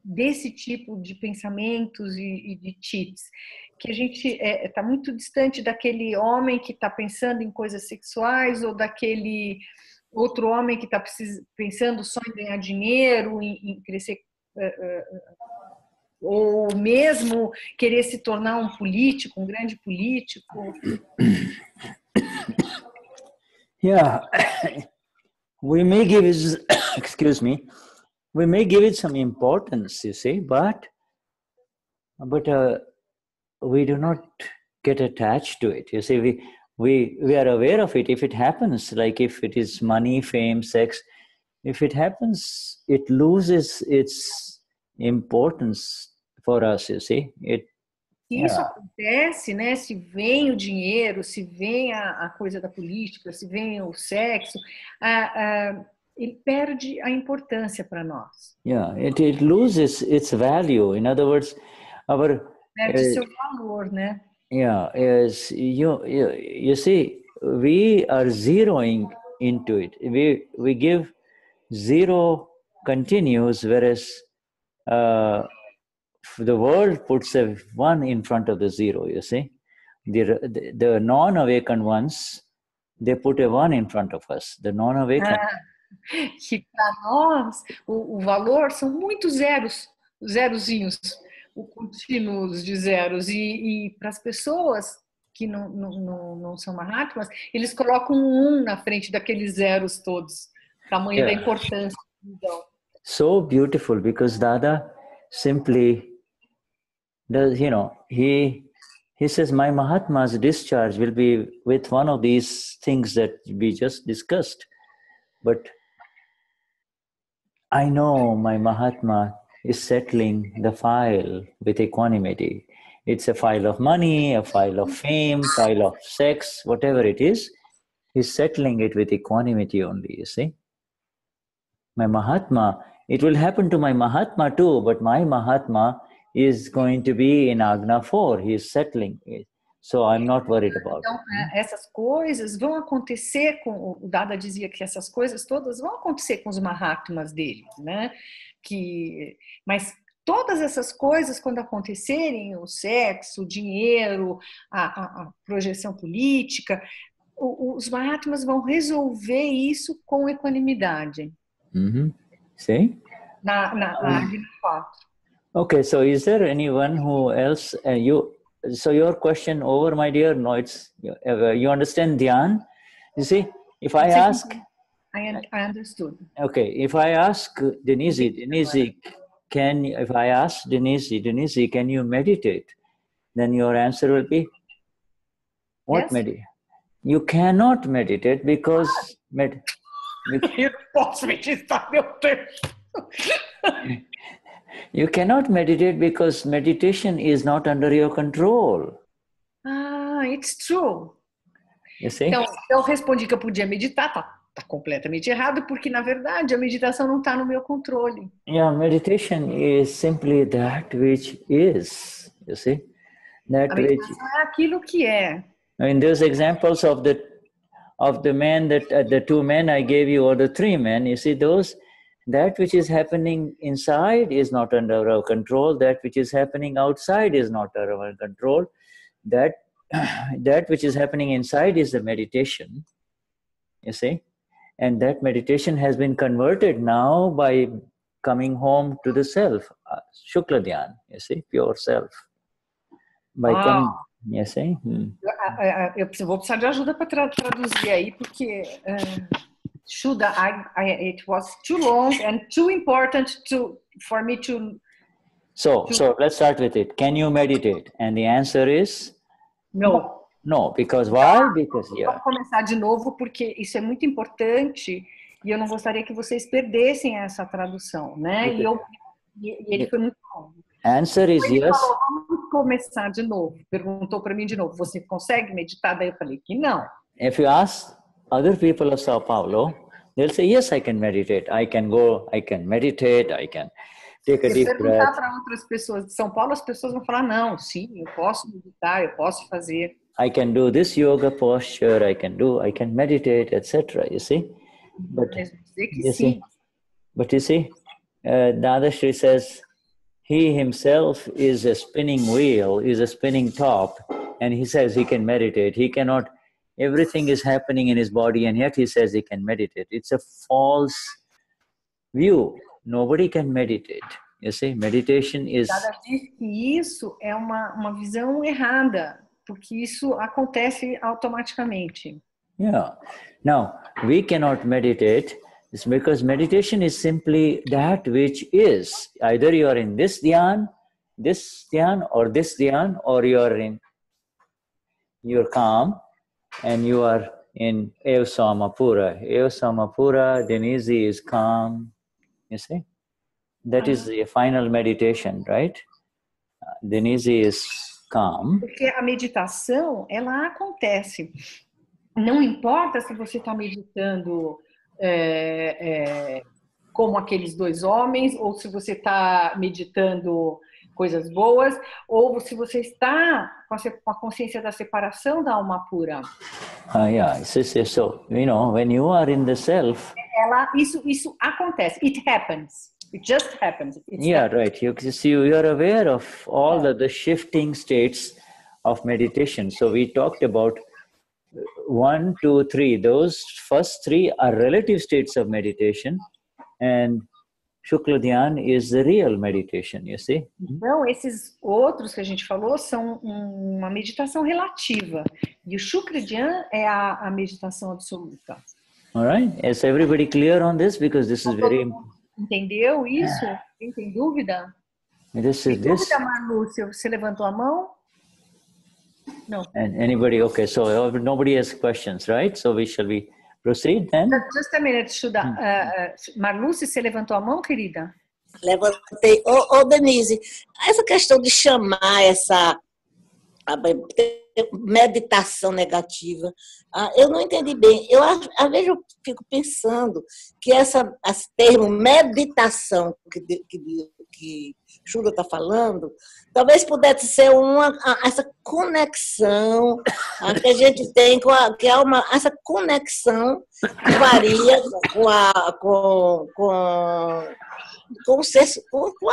desse tipo de pensamentos e de cheats, que a gente está muito distante daquele homem que está pensando em coisas sexuais ou daquele outro homem que está pensando só em ganhar dinheiro, em crescer, ou mesmo querer se tornar um político, um grande político. Yeah, we may give it, excuse me, we may give it some importance, you see, but we do not get attached to it. You see, we are aware of it. If it happens, like if it is money, fame, sex, if it happens, it loses its importance for us, you see. Se isso acontece, né? Se vem o dinheiro, se vem a coisa da política, se vem o sexo, ele perde a importância para nós. Yeah, it loses its value. In other words, perde seu valor, né? Yeah, yes. You see, we are zeroing into it. We give zero continues, whereas the world puts a 1 in front of the 0, you see. The non-awakened ones, they put a 1 in front of us. The non-awakened. Que para nós, o valor são muitos zerozinhos, o contínuos de zeros. E para as pessoas que não são Mahatmas, eles colocam um 1 na frente daqueles zeros todos. Tamanho da importância. So beautiful, because Dada simply does, he says, my Mahatma's discharge will be with one of these things that we just discussed. But I know my Mahatma is settling the file with equanimity. It's a file of money, a file of fame, file of sex, whatever it is. He's settling it with equanimity only, you see. My Mahatma, it will happen to my Mahatma too, but my Mahatma is going to be in Agna 4. He is settling it. So I'm not worried about it. Então, essas coisas vão acontecer com... O Dada dizia que essas coisas todas vão acontecer com os Mahatmas deles, né? Mas todas essas coisas, quando acontecerem, o sexo, o dinheiro, a projeção política, os Mahatmas vão resolver isso com equanimidade. See? Na Agnas 4. Okay, so is there anyone who else, so your question over, my dear? No, it's, you understand Dhyan? You see, if I ask... I understood. Okay, if I ask Denize, if I ask Denize, can you meditate? Then your answer will be, what Yes. meditate? You cannot meditate because... Eu não posso meditar, meu Deus. You cannot meditate because meditation is not under your control. It's true. You see? Então, eu respondi que eu podia meditar, tá completamente errado, porque, na verdade, a meditação não está no meu controle. Yeah, meditation is simply that which is, you see? That A which... meditação é aquilo que é. In those examples of the men that the two men I gave you, or the three men, you see those, that which is happening inside is not under our control. That which is happening outside is not under our control. That which is happening inside is the meditation, you see, and that meditation has been converted now by coming home to the self, Shukla Dhyan, you see, pure self. By coming, you see. Eu vou precisar de ajuda para traduzir aí, porque Shuddha, it was too long and too important for me to... So let's start with it. Can you meditate? And the answer is... No. No, because why? Because, yeah. Vamos começar de novo, porque isso é muito importante e eu não gostaria que vocês perdessem essa tradução, né? E ele foi muito bom. Answer is Ele yes. falou, vamos começar de novo. Perguntou para mim de novo, você consegue meditar? Daí eu falei que não. If you ask other people of Sao Paulo, they'll say, yes, I can meditate. I can go, I can meditate, I can take a deep breath. Se perguntar para outras pessoas de São Paulo, as pessoas vão falar, não, sim, eu posso meditar, eu posso fazer. I can do this yoga posture, I can meditate, etc. You see? But you see, Dadashri says, he himself is a spinning wheel, is a spinning top, and he says he can meditate. He cannot, everything is happening in his body, and yet he says he can meditate. It's a false view. Nobody can meditate. You see, meditation is... Dada diz que isso é uma visão errada, porque isso acontece automaticamente. Yeah. Now, we cannot meditate. It's because meditation is simply that which is. Either you are in this dhyan, or you're calm, and you are in Eva Samapura. Eva Samapura, Denize is calm. You see? That is the final meditation, right? Denize is calm. Porque a meditação, ela acontece. Não importa se você está meditando como aqueles dois homens, ou se você está meditando coisas boas, ou se você está com a consciência da separação da alma pura. Yeah. So, you know, when you are in the self... Isso acontece. It happens. It just happens. Right. You are aware of all the shifting states of meditation. So we talked about 1, 2, 3. Those first 3 are relative states of meditation, and Shukla Dhyan is the real meditation, you see? Então, esses outros que a gente falou são uma meditação relativa. E o Shukla Dhyan é a meditação absoluta. All right. Is everybody clear on this? Because this is very important. Entendeu isso? Quem tem dúvida? Dúvida, Marcia? Você levantou a mão? No. And anybody? Okay, so nobody has questions, right? So shall we proceed then? Just a minute, Shuddha. Marluce, você levantou a mão, querida? Levantei. Denize, essa questão de chamar essa meditação negativa, eu não entendi bem. Às vezes eu fico pensando que esse termo meditação que Shuddha está falando, talvez pudesse ser essa conexão que a gente tem essa conexão que varia com a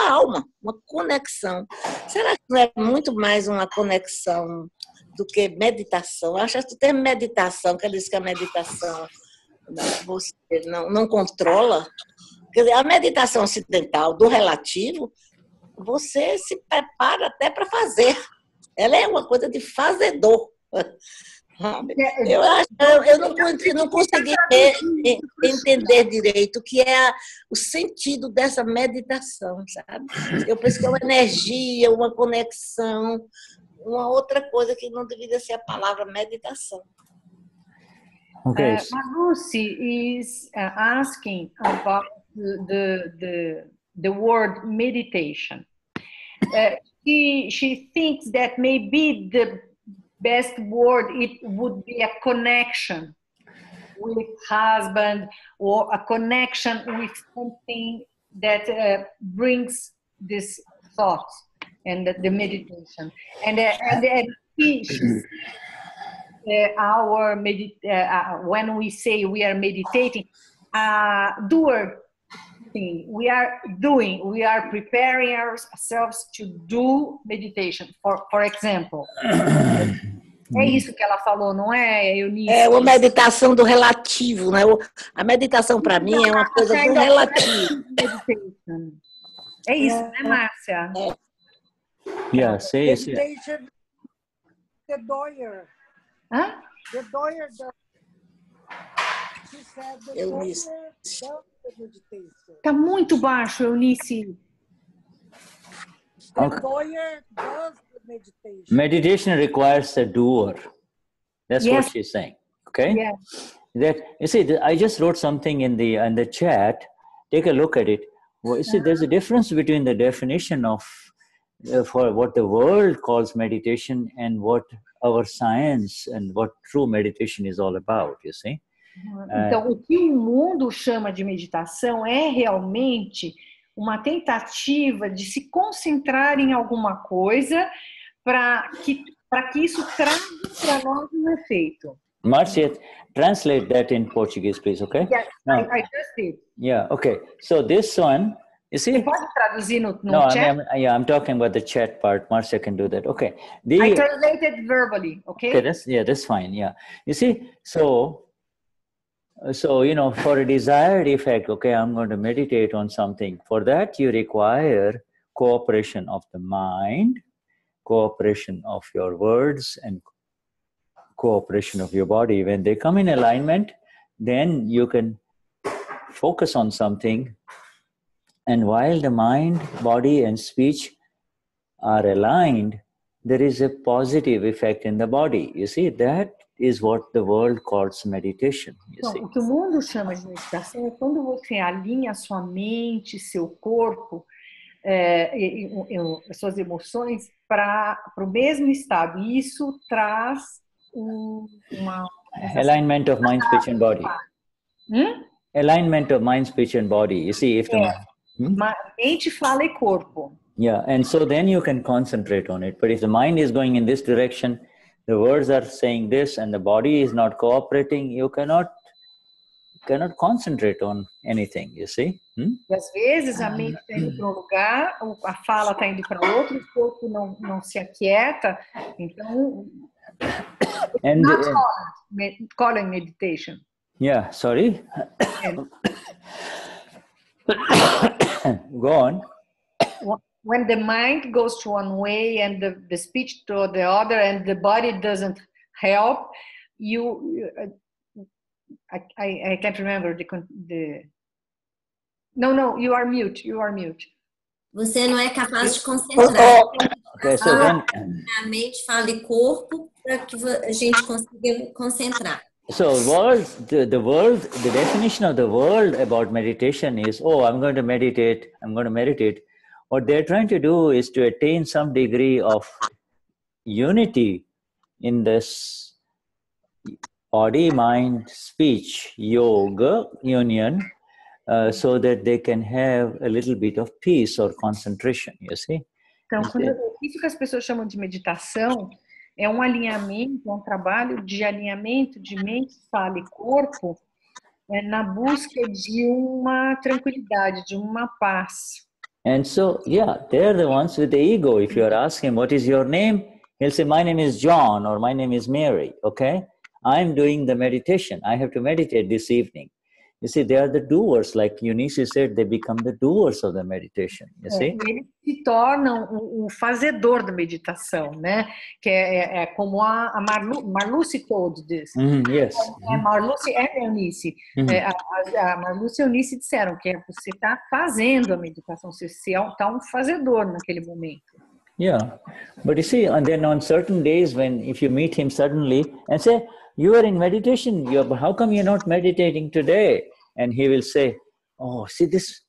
alma, uma conexão. Será que não é muito mais uma conexão do que meditação. Eu acho que o termo meditação, que ele diz que a meditação você não controla. Quer dizer, a meditação ocidental do relativo, você se prepara até para fazer. Ela é uma coisa de fazedor. Eu não consegui entender direito o que é o sentido dessa meditação, sabe? Eu penso que é uma energia, uma conexão, uma outra coisa que não deveria ser a palavra meditação. Okay. Marcia is asking about the word meditation. She thinks that maybe the best word it would be a connection with husband or a connection with something that brings this thought and the meditation. And she when we say we are meditating, doer thing. We are preparing ourselves to do meditation. For example. É isso que ela falou, não é, Eunice? É uma meditação do relativo, né? A meditação para mim é uma coisa do relativo. É isso, né, Márcia? Yeah, say. Meditation, the doyer. Hã? The doyer does. She said the doyer does the meditation. Tá muito baixo, Eunice. The doyer does the meditation. Meditation requires a doer. That's Yes. what she's saying. Okay. Yeah. That you see, I just wrote something in the chat. Take a look at it. Well, you see, there's a difference between the definition of for what the world calls meditation and what our science and what true meditation is all about. You see. Então, o que o mundo chama de meditação é realmente uma tentativa de se concentrar em alguma coisa para que isso traga para nós um efeito. Marcia, translate that in Portuguese, please, okay? Yes, Now, I just did. yeah, okay. So this one, you see? Você pode traduzir no No, chat? I'm talking about the chat part. Marcia can do that. Okay. I translated verbally, okay? Okay, that's fine. Yeah. You see, so for a desired effect, okay, I'm going to meditate on something. For that, you require cooperation of the mind, cooperation of your words, and cooperation of your body. When they come in alignment, then you can focus on something. And while the mind, body, and speech are aligned, there is a positive effect in the body. You see, that is what the world calls meditation. Então, o que o mundo chama de meditação é quando você alinha a sua mente, seu corpo, suas emoções para o mesmo estado. E isso traz uma alignment of mind, speech, and body. Alignment of mind, speech, and body. You see, if mente, fala e corpo. Yeah, and so then you can concentrate on it. But if the mind is going in this direction, the words are saying this, and the body is not cooperating, you cannot concentrate on anything, you see? E às vezes a mente está indo para um lugar, a fala está indo para outro, o corpo não se aquieta, então call it meditation. Yeah, sorry. Go on. When the mind goes to one way and the speech to the other and the body doesn't help, I can't remember the No, you are mute. Você não é capaz de concentrar. Okay, so then A mente, fala e corpo para que a gente consiga concentrar. So the definition of the world about meditation is, I'm going to meditate. What they're trying to do is to attain some degree of unity in this body, mind, speech, yoga, union, so that they can have a little bit of peace or concentration, you see? Então, isso que as pessoas chamam de meditação é um alinhamento, um trabalho de alinhamento de mente, fala e corpo, na busca de uma tranquilidade, de uma paz. And so, they're the ones with the ego. If you're asking, what is your name? He'll say, my name is John or my name is Mary, okay? I'm doing the meditation. I have to meditate this evening. You see, they are the doers, like Eunice said, they become the doers of the meditation, you see? Eles se tornam o fazedor da meditação, né? Que é como a Marluce Todos diz. Yes. Marluce e Eunice. A Marluce e a Eunice disseram que você está fazendo a meditação, você está um fazedor naquele momento. Yeah, but you see, and then on certain days when if you meet him suddenly and say, you are in meditation, how come you're not meditating today? And he will say, oh, see this,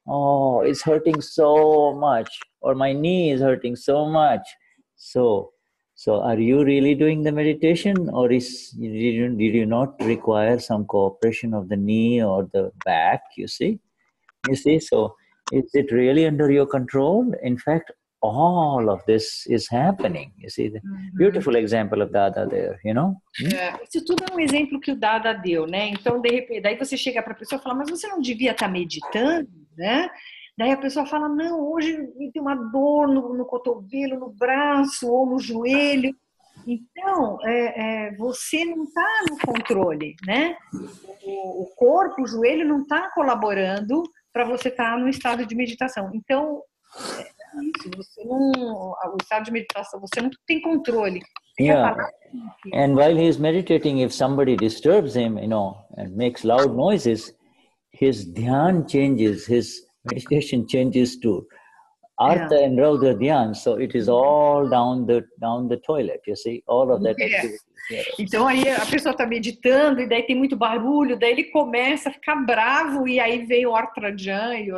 oh, it's hurting so much, or my knee is hurting so much. So are you really doing the meditation, or did you not require some cooperation of the knee or the back, you see? So is it really under your control? In fact, all of this is happening. You see, the beautiful example of Dada there, you know? Isso tudo é um exemplo que o Dada deu, né? Então, de repente, daí você chega para a pessoa e fala, mas você não devia estar meditando, né? Daí a pessoa fala, não, hoje me tem uma dor no cotovelo, no braço ou no joelho. Então, você não está no controle, né? O corpo, o joelho não está colaborando para você estar no estado de meditação. Então, isso, você não, o estado de meditação, você não tem controle. Yeah, and while he is meditating, if somebody disturbs him, you know, and makes loud noises, his Dhyan changes, his meditation changes to Artha and Raudra Dhyan, so it is all down the toilet, you see, all of that activity. Então aí a pessoa está meditando e daí tem muito barulho, daí ele começa a ficar bravo e aí vem o Artrajan e o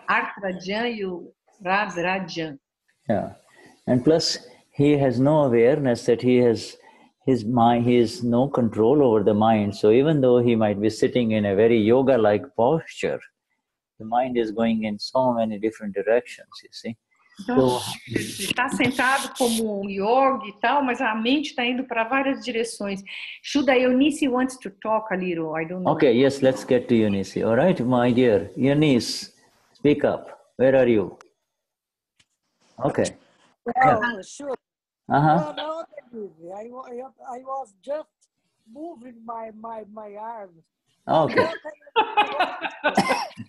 Artrajan e o Radrajan. Yeah, and plus he has no awareness that he has no control over the mind. So even though he might be sitting in a very yoga-like posture, the mind is going in so many different directions, you see. Então, ele está sentado como um yogi e tal, mas a mente está indo para várias direções. Shuddha, Eunice wants to talk a little, I don't know. Okay, yes, let's get to Eunice. All right, my dear. Eunice, speak up. Where are you? Okay. Well, sure. Uh-huh. No, I was just moving my arms. Okay.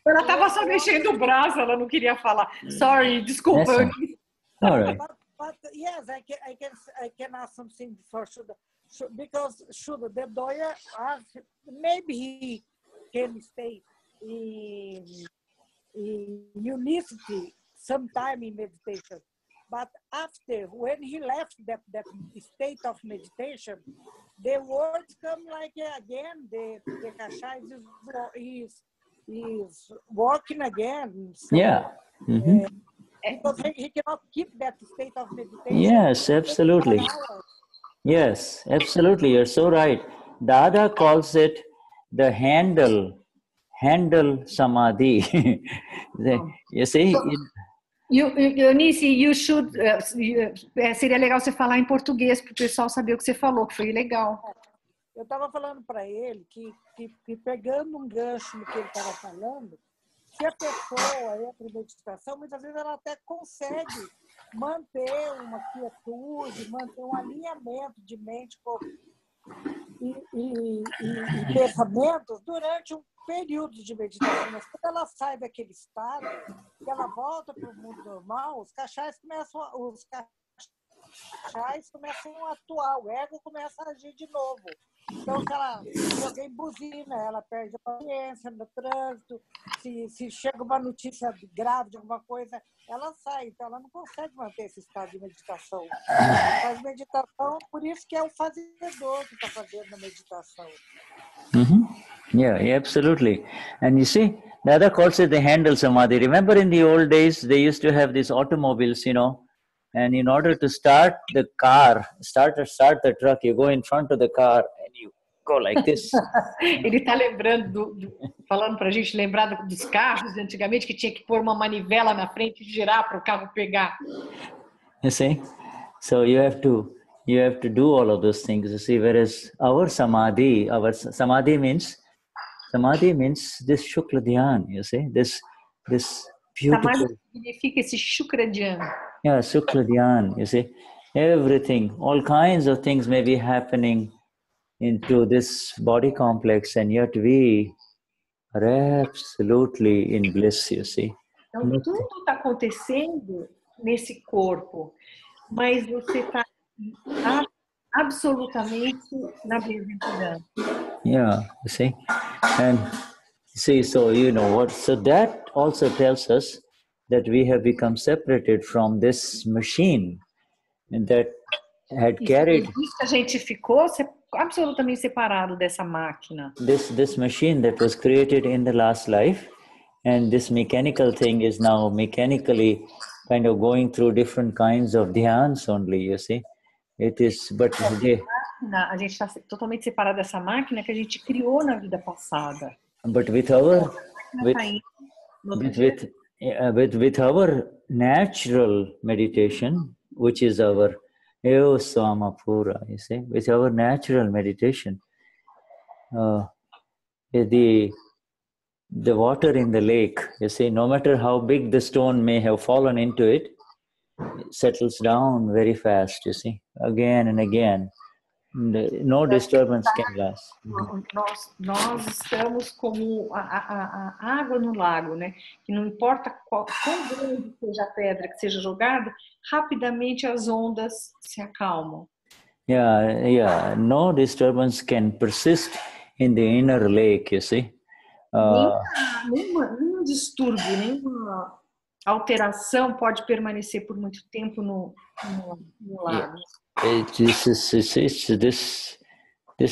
Ela estava só mexendo o braço, ela não queria falar. Sorry, desculpa. All right. But yes, I can ask something for Shuddha. Because Shuddha, the Doya, maybe he can stay in unicity sometime in meditation. But after, when he left that state of meditation, the words come like again, the Kashai is working again. So, yeah. Because he cannot keep that state of meditation. Yes, absolutely. Yes, absolutely. You're so right. Dada calls it the handle samadhi. You see? Eunice, you should, seria legal você falar em português para o pessoal saber o que você falou, que foi legal. Eu estava falando para ele que pegando um gancho no que ele estava falando, se a pessoa entra em meditação, muitas vezes ela até consegue manter uma quietude, manter um alinhamento de mente, corpo e pensamentos durante um período de meditação. Mas quando ela sai daquele estado, que ela volta para o mundo normal, os cachais começam a atuar, o ego começa a agir de novo. Então, se alguém buzina, ela perde a paciência no trânsito, se chega uma notícia grave de alguma coisa, ela sai. Então, ela não consegue manter esse estado de meditação. Ela faz meditação, por isso que é o fazedor que está fazendo a meditação. Yeah, absolutely. And you see, the other calls it the handle samadhi. Remember in the old days, they used to have these automobiles, you know, and in order to start the car, start the truck, you go in front of the car and you go like this. Ele está lembrando, falando para a gente lembrar dos carros de antigamente, que tinha que pôr uma manivela na frente e girar para o carro pegar. You see? So you have to do all of those things, you see, whereas our samadhi means this Shukla Dhyan, you see, this beautiful... Samadhi significa esse Shukra Dhyan. Yeah, Sukla Dhyan, you see, everything, all kinds of things may be happening into this body complex, and yet we are absolutely in bliss, you see. Então, tudo está acontecendo nesse corpo, mas você está absolutamente na bem-aventurança. Yeah, you see. And see, so you know what, so that also tells us that we have become separated from this machine that had carried Isso que a gente ficou absolutamente separado dessa máquina. this machine that was created in the last life, and this mechanical thing is now mechanically kind of going through different kinds of dhyans only, you see. It is, but A gente está totalmente separado dessa máquina que a gente criou na vida passada. but with our with our natural meditation, which is our Pura, you see, with our natural meditation, the water in the lake, you see, no matter how big the stone may have fallen into it, it settles down very fast, you see, again and again. No disturbance can last. Nós estamos como a água no lago, né? Que não importa quão grande seja a pedra que seja jogada, rapidamente as ondas se acalmam. Yeah. No disturbance can persist in the inner lake, you see. Nenhum distúrbio, nenhuma alteração pode permanecer por muito tempo no lago. This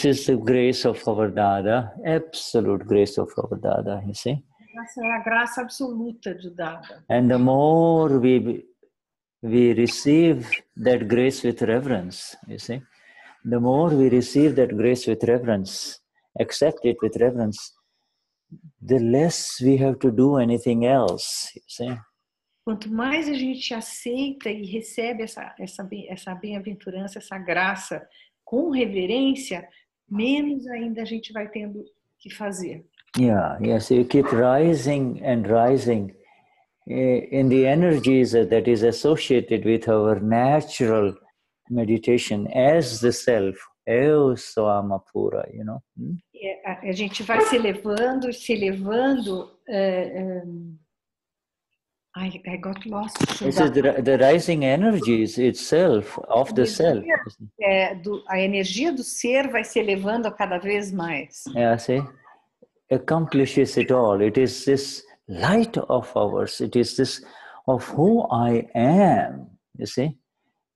is the grace of our Dada, absolute grace of our Dada, you see. Essa é a graça absoluta de Dada. And the more we receive that grace with reverence, you see, the more we receive that grace with reverence, accept it with reverence, the less we have to do anything else, you see. Quanto mais a gente aceita e recebe essa bem-aventurança, essa graça com reverência, menos ainda a gente vai tendo que fazer. So you keep rising and rising in the energies that is associated with our natural meditation as the self, eu sou Pura, you know. A gente vai se elevando. I got lost. This is the rising energies itself of the self. A energia do ser vai se elevando a cada vez mais. See, accomplishes it all. It is this light of ours. It is this of who I am. You see.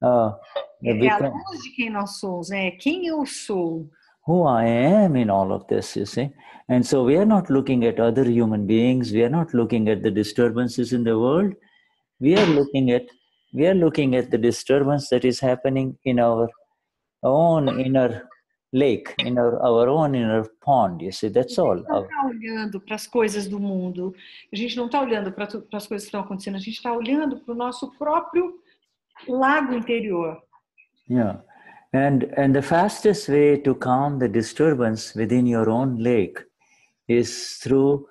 É a luz de quem nós somos. É quem eu sou. Who I am in all of this, you see. And so we are not looking at other human beings. We are not looking at the disturbances in the world. We are looking at the disturbance that is happening in our own inner lake, in our own inner pond, you see. That's all. A gente não está olhando para as coisas do mundo. A gente não está olhando para as coisas que estão acontecendo. A gente está olhando para o nosso próprio lago interior. And the fastest way to calm the disturbance within your own lake is through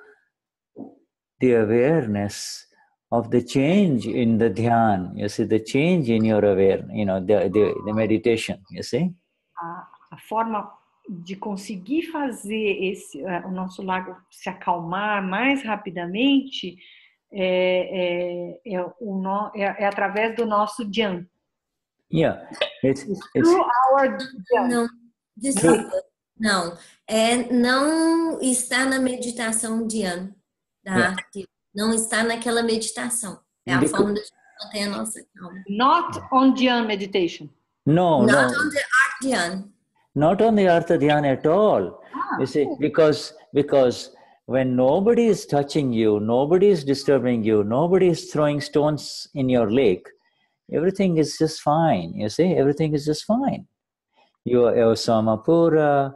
the awareness of the change in the Dhyan. You see, the change in your awareness, the meditation, you see. A forma de conseguir fazer o nosso lago se acalmar mais rapidamente é através do nosso Dhyan. It's through our Dhyan. Não, desculpa. Não está na meditação Dhyan da arte. Não está naquela meditação. É a forma de manter a nossa calma. Not on Dhyan meditation. Not on the art Dhyan. Not on the Artha Dhyan at all. You see, because when nobody is touching you, nobody is disturbing you, nobody is throwing stones in your lake, everything is just fine. You see, everything is just fine. You are Samapura,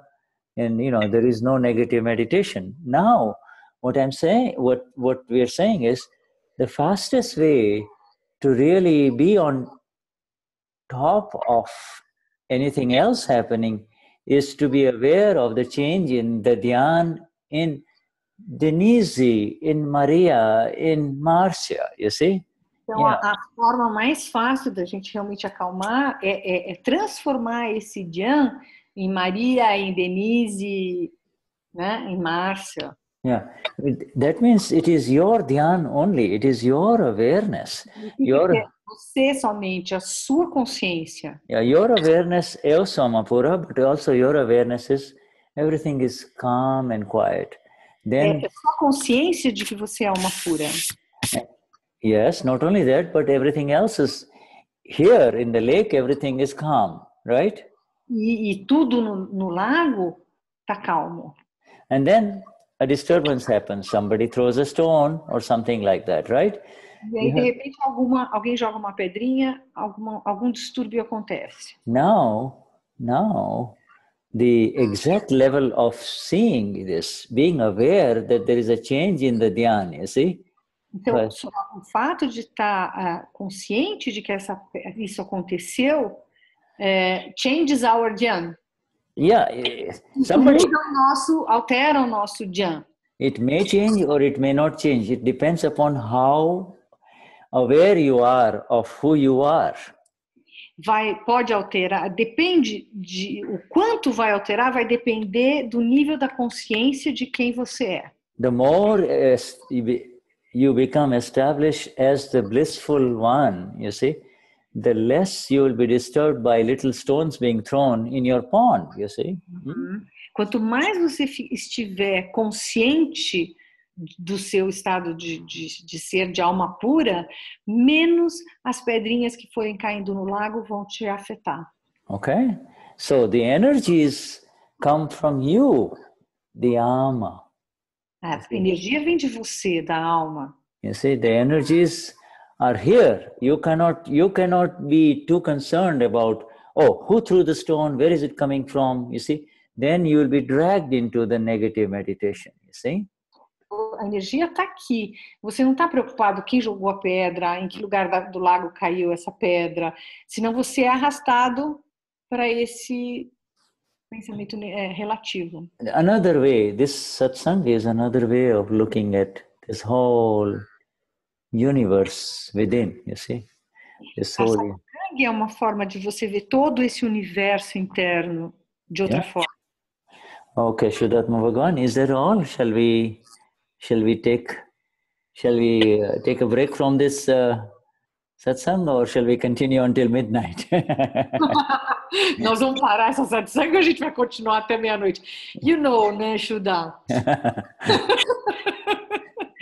and there is no negative meditation. Now, what we are saying is the fastest way to really be on top of anything else happening is to be aware of the change in the Dhyan in Denize, in Maria, in Marcia, you see. Então, a forma mais fácil da gente realmente acalmar é transformar esse Dhyan em Maria, em Denise, né? Em Marcia. Yeah, that means it is your Dhyan only. It is your awareness. Você somente, a sua consciência. Yeah, your awareness is Samapura, but also your awareness is everything is calm and quiet. Then, É só consciência de que você é alma pura. Yes, not only that, but everything else is here in the lake, everything is calm, right? E tudo no lago está calmo. And then a disturbance happens. Somebody throws a stone or something like that, right? E aí, de repente, alguém joga uma pedrinha, algum distúrbio acontece. Now, the exact level of seeing this, being aware that there is a change in the Dhyan, you see? Então, o fato de estar consciente de que isso aconteceu changes our Dhyan. Yeah, somebody... altera o nosso Dhyan. It may change or it may not change. It depends upon how aware you are of who you are. Pode alterar, depende de o quanto vai alterar, vai depender do nível da consciência de quem você é. The more you become established as the blissful one, you see, the less you will be disturbed by little stones being thrown in your pond, you see. Quanto mais você estiver consciente do seu estado de ser de alma pura, menos as pedrinhas que forem caindo no lago vão te afetar. Okay? So the energies come from you, the alma. A energia vem de você, da alma. You see, the energies are here. You cannot be too concerned about, who threw the stone? Where is it coming from? You see, then you will be dragged into the negative meditation. You see? A energia está aqui. Você não está preocupado quem jogou a pedra, em que lugar do lago caiu essa pedra, senão você é arrastado para esse pensamento relativo. Another way, this satsang is another way of looking at this whole universe within, you see? This whole... A satsang é uma forma de você ver todo esse universo interno de outra forma. Okay, Shuddhatma Bhagavan, is that all? Shall we take a break from this satsang, or shall we continue until midnight? Nós vamos parar essa satsang, a gente vai continuar até meia-noite. You know, né, Shuddha?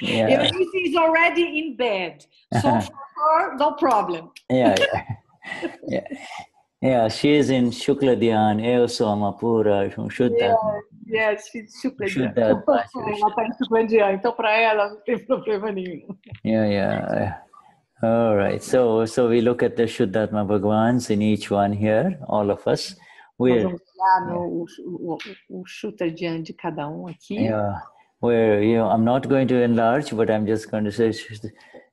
He's already in bed, so for her, no problem. Yeah, she is in Shukla Dhyan, also Amapura, Shuddha. Yes, she's Shukla Dhyan. Ela está em Shukla Dhyan, então para ela não tem problema nenhum. Yeah. All right, so we look at the Shuddhatma Bhagavans in each one here, all of us. Nós vamos olhar o Shukla Dhyan de cada aqui. Yeah, where, I'm not going to enlarge, but I'm just going to say,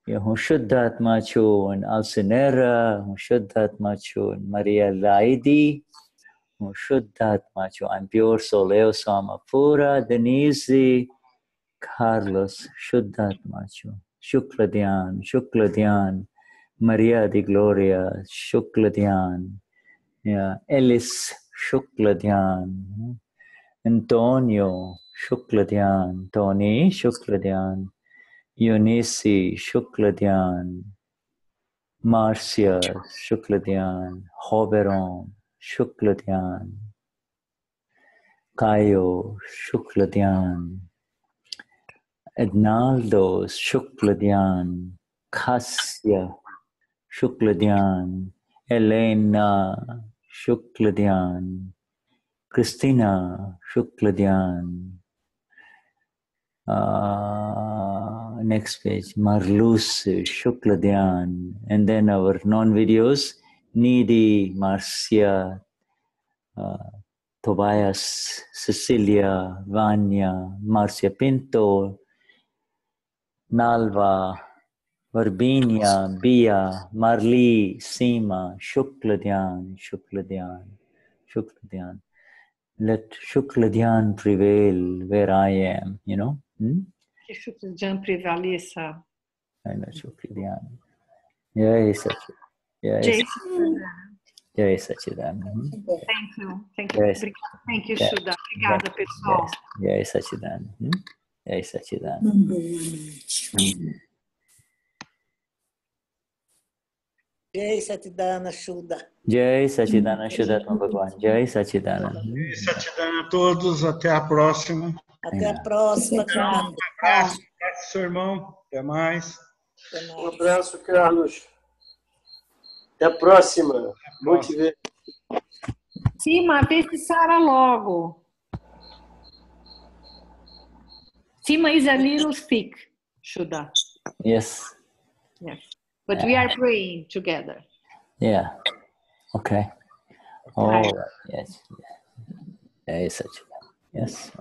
Shuddhatma Chu and Alcinera, Shuddhatma Chu and Maria Laidi, Shuddhatma Chu, I'm pure soul, Eosama Pura, Denise, Carlos, Shuddhatma Chu, Shukla Dhyan, Maria di Gloria, Shukla Dhyan, Ellis, Shukla Dhyan, Antonio, Shukla Dhyan, Tony, Shukla Dhyan, Eunice, Shukla Dhyan, Marcia, Shukla Dhyan, Hoberon, Shukla Dhyan, Caio, Shukla Dhyan, Ednaldo, Shukla Dhyan, Cassia, Shukla Dhyan, Elena, Shukla Dhyan, Christina, Shukla Dhyan. Next page, Marlus, Shukla Dhyan, and then our non-videos, Needy, Marcia, Tobias, Cecilia, Vanya, Marcia Pinto, Nalva, Verbinia, Bia, Marli, Seema, Shukla Dhyan, Shukla Dhyan, Shukla Dhyan. Let Shukla Dhyan prevail where I am, Que Shukla Dhyan prevaleça. I know Shukla Dhyan. Jai Sachidananda. Jai Jai Sachidananda. Thank you. Thank you. Thank you, Shuddha. Obrigada, pessoal. Jai Sachidananda. Jai Sachidananda. Jai Satidana Shuddha. Jai Sachidananda Shuddha Bhagwan. Jai Sachidananda. Jai Satidana a todos. Até a próxima. Até a próxima, Carlos. Um abraço, seu irmão. Até mais. Um abraço, Carlos. Até a próxima. Bom te ver. Sima, vê se Sara logo. Sima is a little sick, Shuddha. Yes. Yes. But we are praying together. Yeah. Okay. All right. Yes. Jai Sachidananda. Yes.